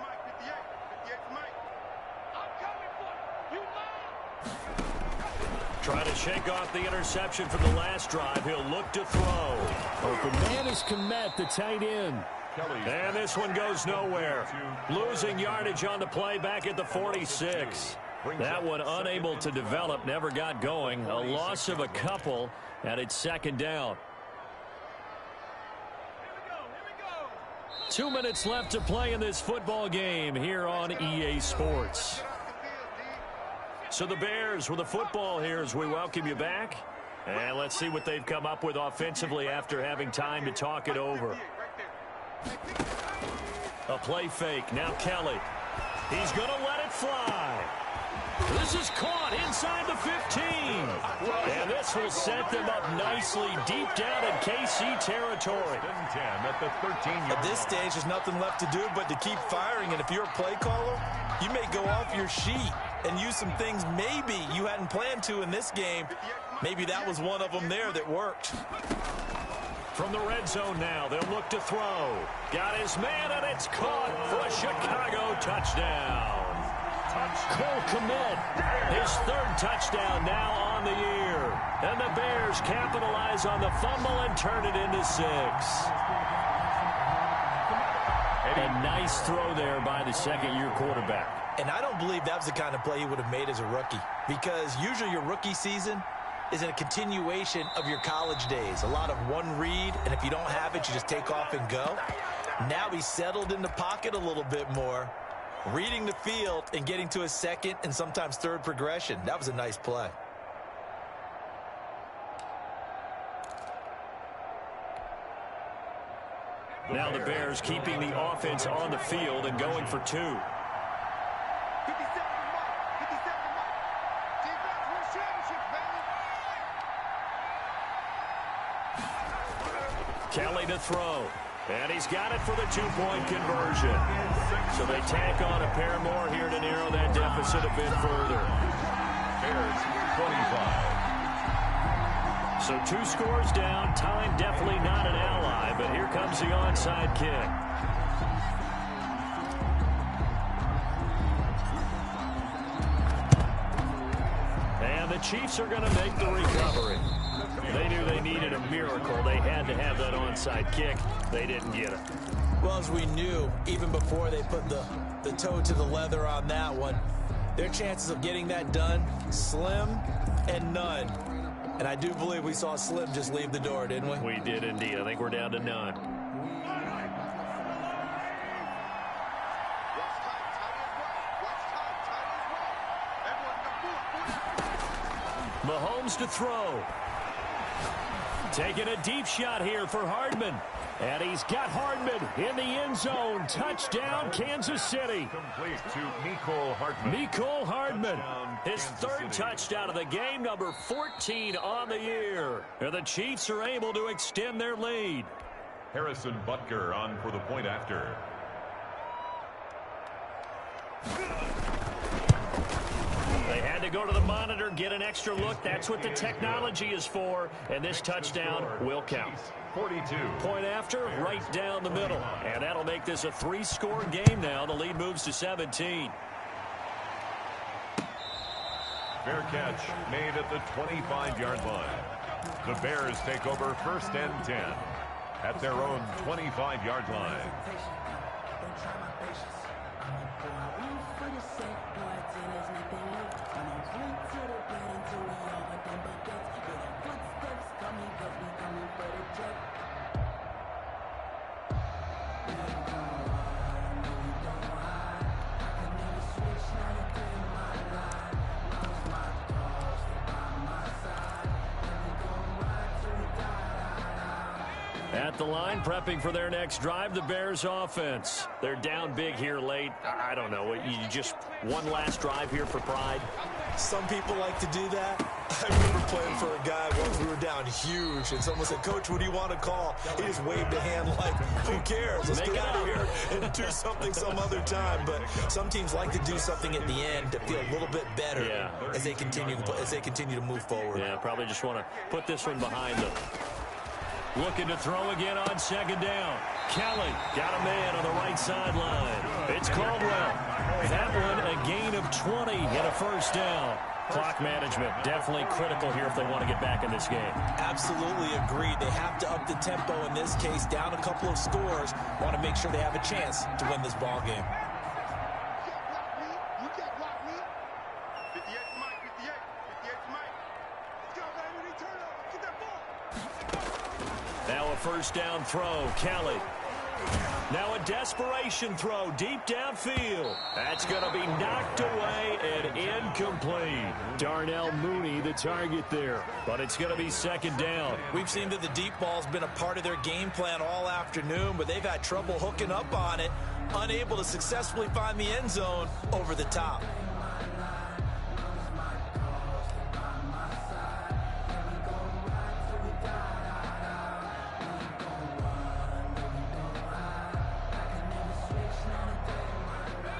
D: Trying to shake off the interception from the last drive. He'll look to throw. Open man is Kmet, the tight end. And this one goes nowhere. Losing yardage on the play back at the 46. That one unable to develop, never got going. A loss of a couple, and it's 2nd down. 2 minutes left to play in this football game here on EA Sports. So the Bears with the football here as we welcome you back. And let's see what they've come up with offensively after having time to talk it over. A play fake. Now Kelly. He's going to let it fly. This is caught inside the 15. And this will set them up nicely deep down in KC territory.
C: At this stage, there's nothing left to do but to keep firing. And if you're a play caller, you may go off your sheet and use some things maybe you hadn't planned to in this game. Maybe that was one of them there that worked.
D: From the red zone now, they'll look to throw. Got his man, and it's caught for a Chicago touchdown. Cole Kmet, his 3rd touchdown now on the year. And the Bears capitalize on the fumble and turn it into 6.
A: And nice throw there by the second-year quarterback.
C: And I don't believe that was the kind of play he would have made as a rookie, because usually your rookie season is a continuation of your college days. A lot of one read, and if you don't have it, you just take off and go. Now he's settled in the pocket a little bit more, reading the field and getting to his second and sometimes third progression. That was a nice play.
A: Now the Bears keeping the offense on the field and going for 2.
E: 57 Defense wins championships, baby.
A: Kelly to throw. And he's got it for the 2-point conversion. So they tack on a pair more here to narrow that deficit a bit further.
B: Bears 25.
A: So 2 scores down. Time definitely not an ally, but here comes the onside kick. And the Chiefs are going to make the recovery. They knew they needed a miracle. They had to have that onside kick. They didn't get it.
C: Well, as we knew, even before they put the toe to the leather on that one, their chances of getting that done, slim and none. And I do believe we saw Slim just leave the door, didn't we?
A: We did indeed. I think we're down to none. Mahomes to throw. Taking a deep shot here for Hardman. And he's got Hardman in the end zone. Touchdown, Kansas City.
B: Complete to Mecole Hardman.
A: Mecole Hardman, his third touchdown of the game, number 14 on the year. And the Chiefs are able to extend their lead.
B: Harrison Butker on for the point after.
A: They had to go to the monitor, get an extra look. That's what the technology is for. And this touchdown will count.
B: 42.
A: Point after, right down the middle. And that'll make this a 3-score game now. The lead moves to 17.
B: Fair catch made at the 25-yard line. The Bears take over 1st and 10 at their own 25-yard line.
A: At the line, prepping for their next drive, the Bears offense. They're down big here late. I don't know. You just one last drive here for pride?
C: Some people like to do that. I remember playing for a guy once. We were down huge, and someone said, "Coach, what do you want to call?" He just waved a hand like, "Who cares? Let's get out of here and do something some other time." But some teams like to do something at the end to feel a little bit better as they continue to move forward.
A: Yeah, probably just want to put this one behind them. Looking to throw again on 2nd down. Kelly got a man on the right sideline. It's Caldwell. That one a gain of 20 and a 1st down. Clock management definitely critical here if they want to get back in this game.
C: Absolutely agreed. They have to up the tempo in this case, down a couple of scores. Want to make sure they have a chance to win this ball game.
E: You can't block me. 58 to Mike, 58 to Mike. Let's go, baby. We turn over. Get that ball.
A: Now a 1st down throw. Kelly. Now a desperation throw deep downfield. That's going to be knocked away and incomplete. Darnell Mooney the target there, but it's going to be 2nd down.
C: We've seen that the deep ball's been a part of their game plan all afternoon, but they've had trouble hooking up on it, unable to successfully find the end zone over the top.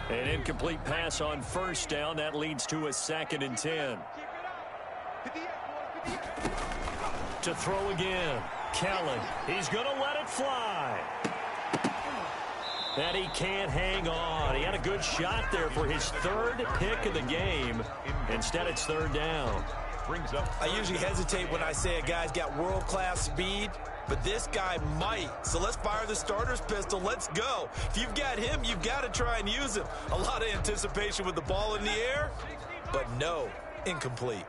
A: An incomplete pass on 1st down. That leads to a 2nd and 10. To throw again. Kelly. He's going to let it fly. And he can't hang on. He had a good shot there for his 3rd pick of the game. Instead, it's 3rd down.
C: I usually hesitate when I say a guy's got world-class speed,
F: but this guy might. So let's fire the starter's pistol. Let's go. If you've got him, you've got to try and use him. A lot of anticipation with the ball in the air, but no, incomplete.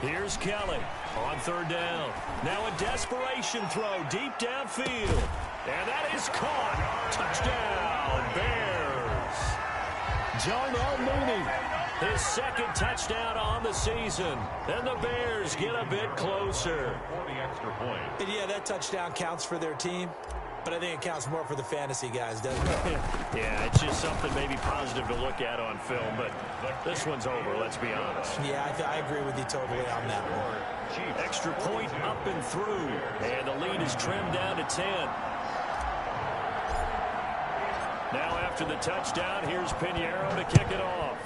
A: Here's Kelly on third down. Now a desperation throw deep downfield. And that is caught. Touchdown, Bears. Darnell Mooney, his second touchdown on the season. And the Bears get a bit closer.
B: For the extra point.
C: And yeah, that touchdown counts for their team, but I think it counts more for the fantasy guys, doesn't it?
A: Yeah, it's just something maybe positive to look at on film, but this one's over, let's be honest.
C: Yeah, I agree with you totally on that one.
A: Extra point up and through, and the lead is trimmed down to 10. Now after the touchdown, here's Pinheiro to kick it off.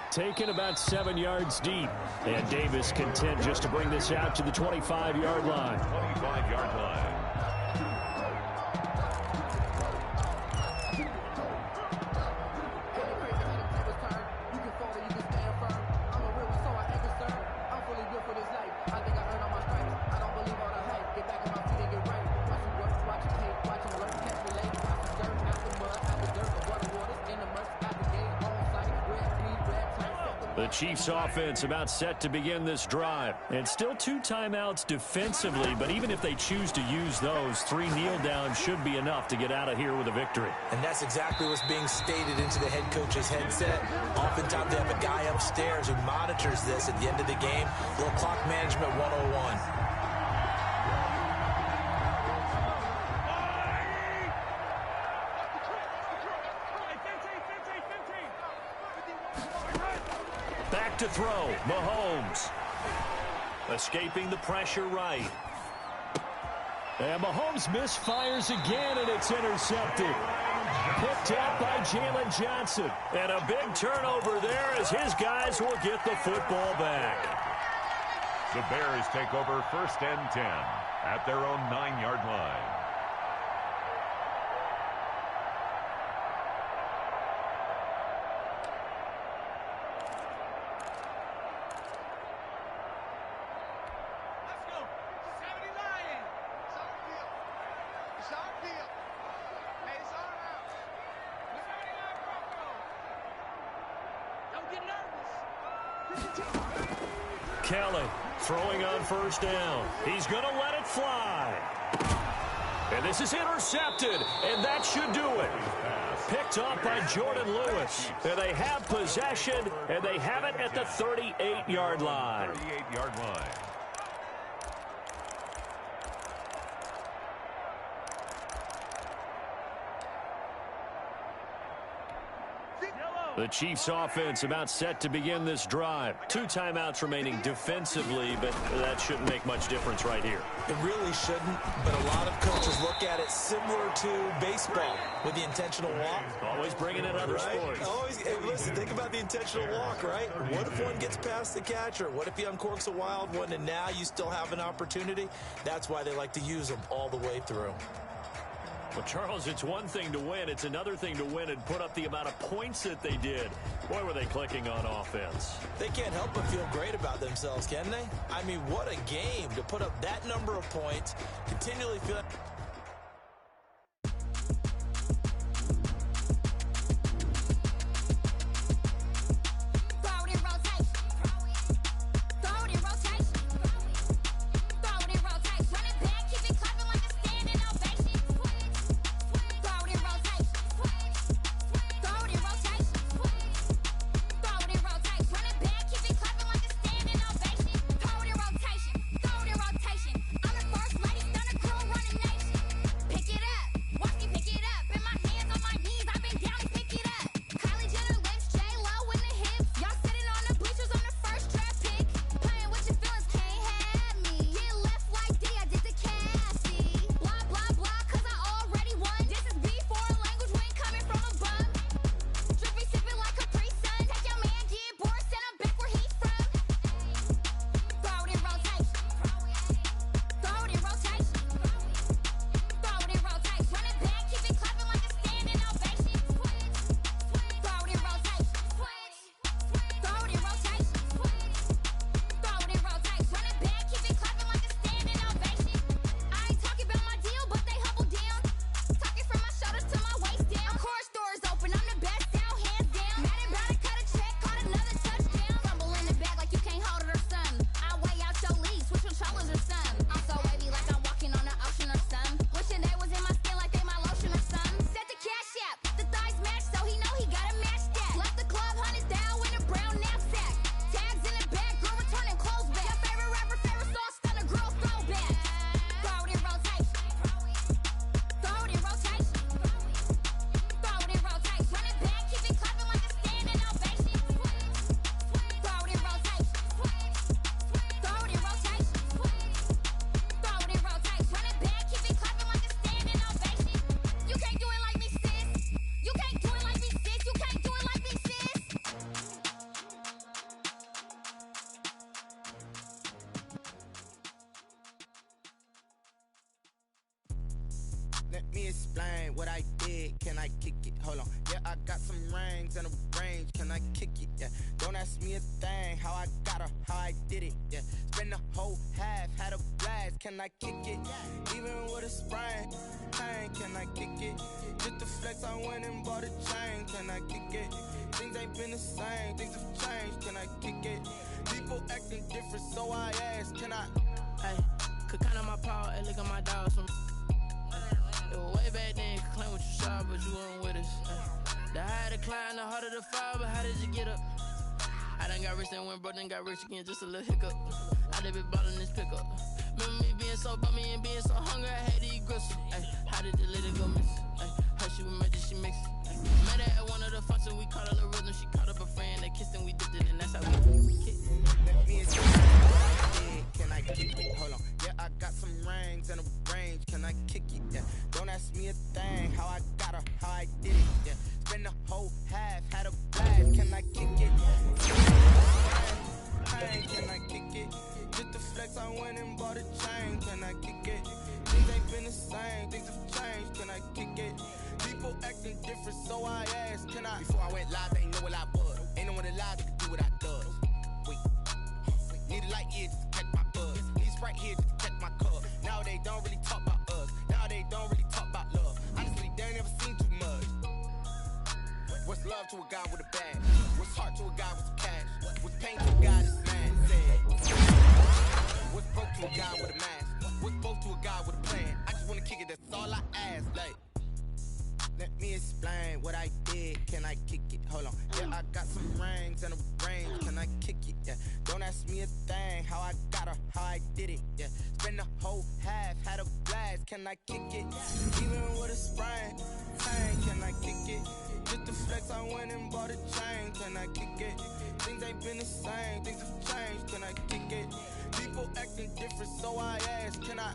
A: Taken about 7 yards deep, and Davis content just to bring this out to the 25-yard line.
B: 25-yard line.
A: The Chiefs offense about set to begin this drive. And still 2 timeouts defensively, but even if they choose to use those, 3 kneel downs should be enough to get out of here with a victory.
C: And that's exactly what's being stated into the head coach's headset. Oftentimes they have a guy upstairs who monitors this at the end of the game. A little clock management 101.
A: To throw, Mahomes. Escaping the pressure right. And Mahomes misfires again, and it's intercepted. Picked up by Jalen Johnson. And a big turnover there as his guys will get the football back.
B: The Bears take over first and 10 at their own 9-yard line.
A: Kelly throwing on first down. He's going to let it fly. And this is intercepted, and that should do it. Picked up by Jordan Lewis. And they have possession, and they have it at the 38-yard line.
B: 38-yard line.
A: The Chiefs offense about set to begin this drive. 2 timeouts remaining defensively, but that shouldn't make much difference right here.
C: It really shouldn't, but a lot of coaches look at it similar to baseball with the intentional walk.
A: Always bringing in other sports.
C: Always, hey, listen, think about the intentional walk, right? What if one gets past the catcher? What if he uncorks a wild one and now you still have an opportunity? That's why they like to use them all the way through.
A: Well, Charles, it's one thing to win. It's another thing to win and put up the amount of points that they did. Boy, were they clicking on offense.
C: They can't help but feel great about themselves, can they? I mean, what a game to put up that number of points, continually feel...
G: Rotation. I'm the first lady, done a crew running nation. did, can I kick it? Hold on. Yeah, I got some rings and a range, can I kick it? Yeah, don't ask me a thing, how I got her, how I did it. Yeah, spend the whole half, had a blast, can I kick it? Even with a sprain, pain, can I kick it? Just the flex, I went and bought a chain, can I kick it? Things ain't been the same, things have changed, can I kick it? People acting different, so I ask, can I?
H: Hey, could count on my power, hey, look at my dogs from. It was way back then, could claim what you saw, but you weren't with us. The higher the climb, the harder the fall, but how did you get up? I done got rich and went broke, then got rich again, just a little hiccup. I done been ballin' this pickup. Remember me being so bummy and being so hungry, I had to eat gristle. Ay, how did the lady go miss? Ay, how she was made, she mix it. Met her at one of the functions, we caught her the rhythm, she caught up a friend, they kissed and we dipped it, and that's how we kicked.
G: Let me see. Can I kick it? Hold on. Yeah, I got some rings and a range. Can I kick it? Yeah. Don't ask me a thing. How I got her, how I did it. Yeah. Spend the whole half, had a blast. Can I kick it? Hey, can I kick it? Just the flex, I went and bought a chain. Can I kick it? Things ain't been the same, things have changed. Can I kick it? People acting different, so I asked, can I? Before I went live, they know what I was. Ain't no one alive that could do what I does. Wait. Need a light here just to catch my buzz. Need Sprite here just to catch my cup. Now they don't really talk about us. Now they don't really talk about love. Honestly, they ain't never seen too much. What's love to a guy with a bag? What's heart to a guy with some cash? What's pain to a guy that's mad? What's broke to a guy with a mask? What's both to a guy with a plan? I just wanna kick it, that's all I ask. Like, let me explain what I did. Can I kick it? Hold on. Yeah, I got some rings and a range. Can I kick it? Yeah. Don't ask me a thing. How I got her, how I did it. Yeah. Spend the whole half, had a blast. Can I kick it? Even with a sprain, pain. Can I kick it? Just the flex, I went and bought a chain. Can I kick it? Things ain't been the same, things have changed. Can I kick it? People acting different, so I ask, can I?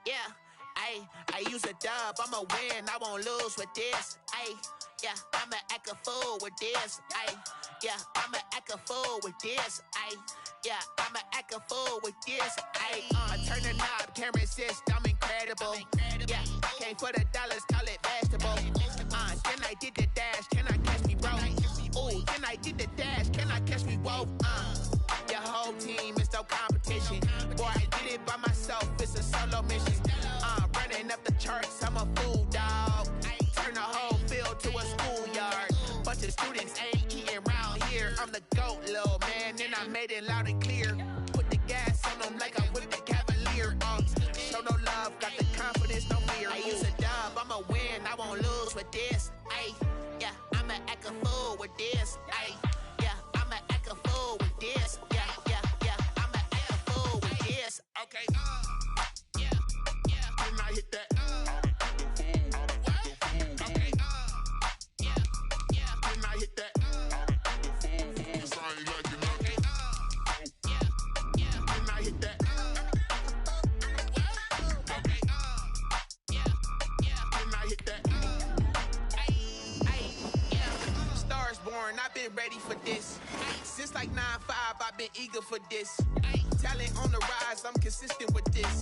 I: Yeah, I use a dub, I'ma win, I won't lose with this. Yeah, I'ma act a fool with this. Yeah, I'ma act a fool with this. yeah, I'ma act a fool with this. I turn the knob, camera assist, I'm incredible. Yeah, came for the dollars, call it vegetable. Then I did the dash, can I catch me, bro? Ooh, then I did the dash, can I catch me, whoa? Your whole team is no competition. Boy, I did it by myself, it's a solo mission. Running up the charts, I'm a fool, dog. Turn the whole field to a schoolyard. Bunch of students ain't eating round here. I'm the GOAT, little man, and I made it loud and clear. Put the gas on them like I'm with the Cavalier. Show no love, got the confidence, no fear. I use a dub, I'ma win, I won't lose with this. Yeah, I'ma act a fool with this. Yeah, I'ma act a fool with this. Yeah, I'ma act a fool with this. Okay, yeah, can I hit that? Okay, yeah, can I hit that? I've been ready for this. Since like 9-5, I've been eager for this. Talent on the rise, I'm consistent with this.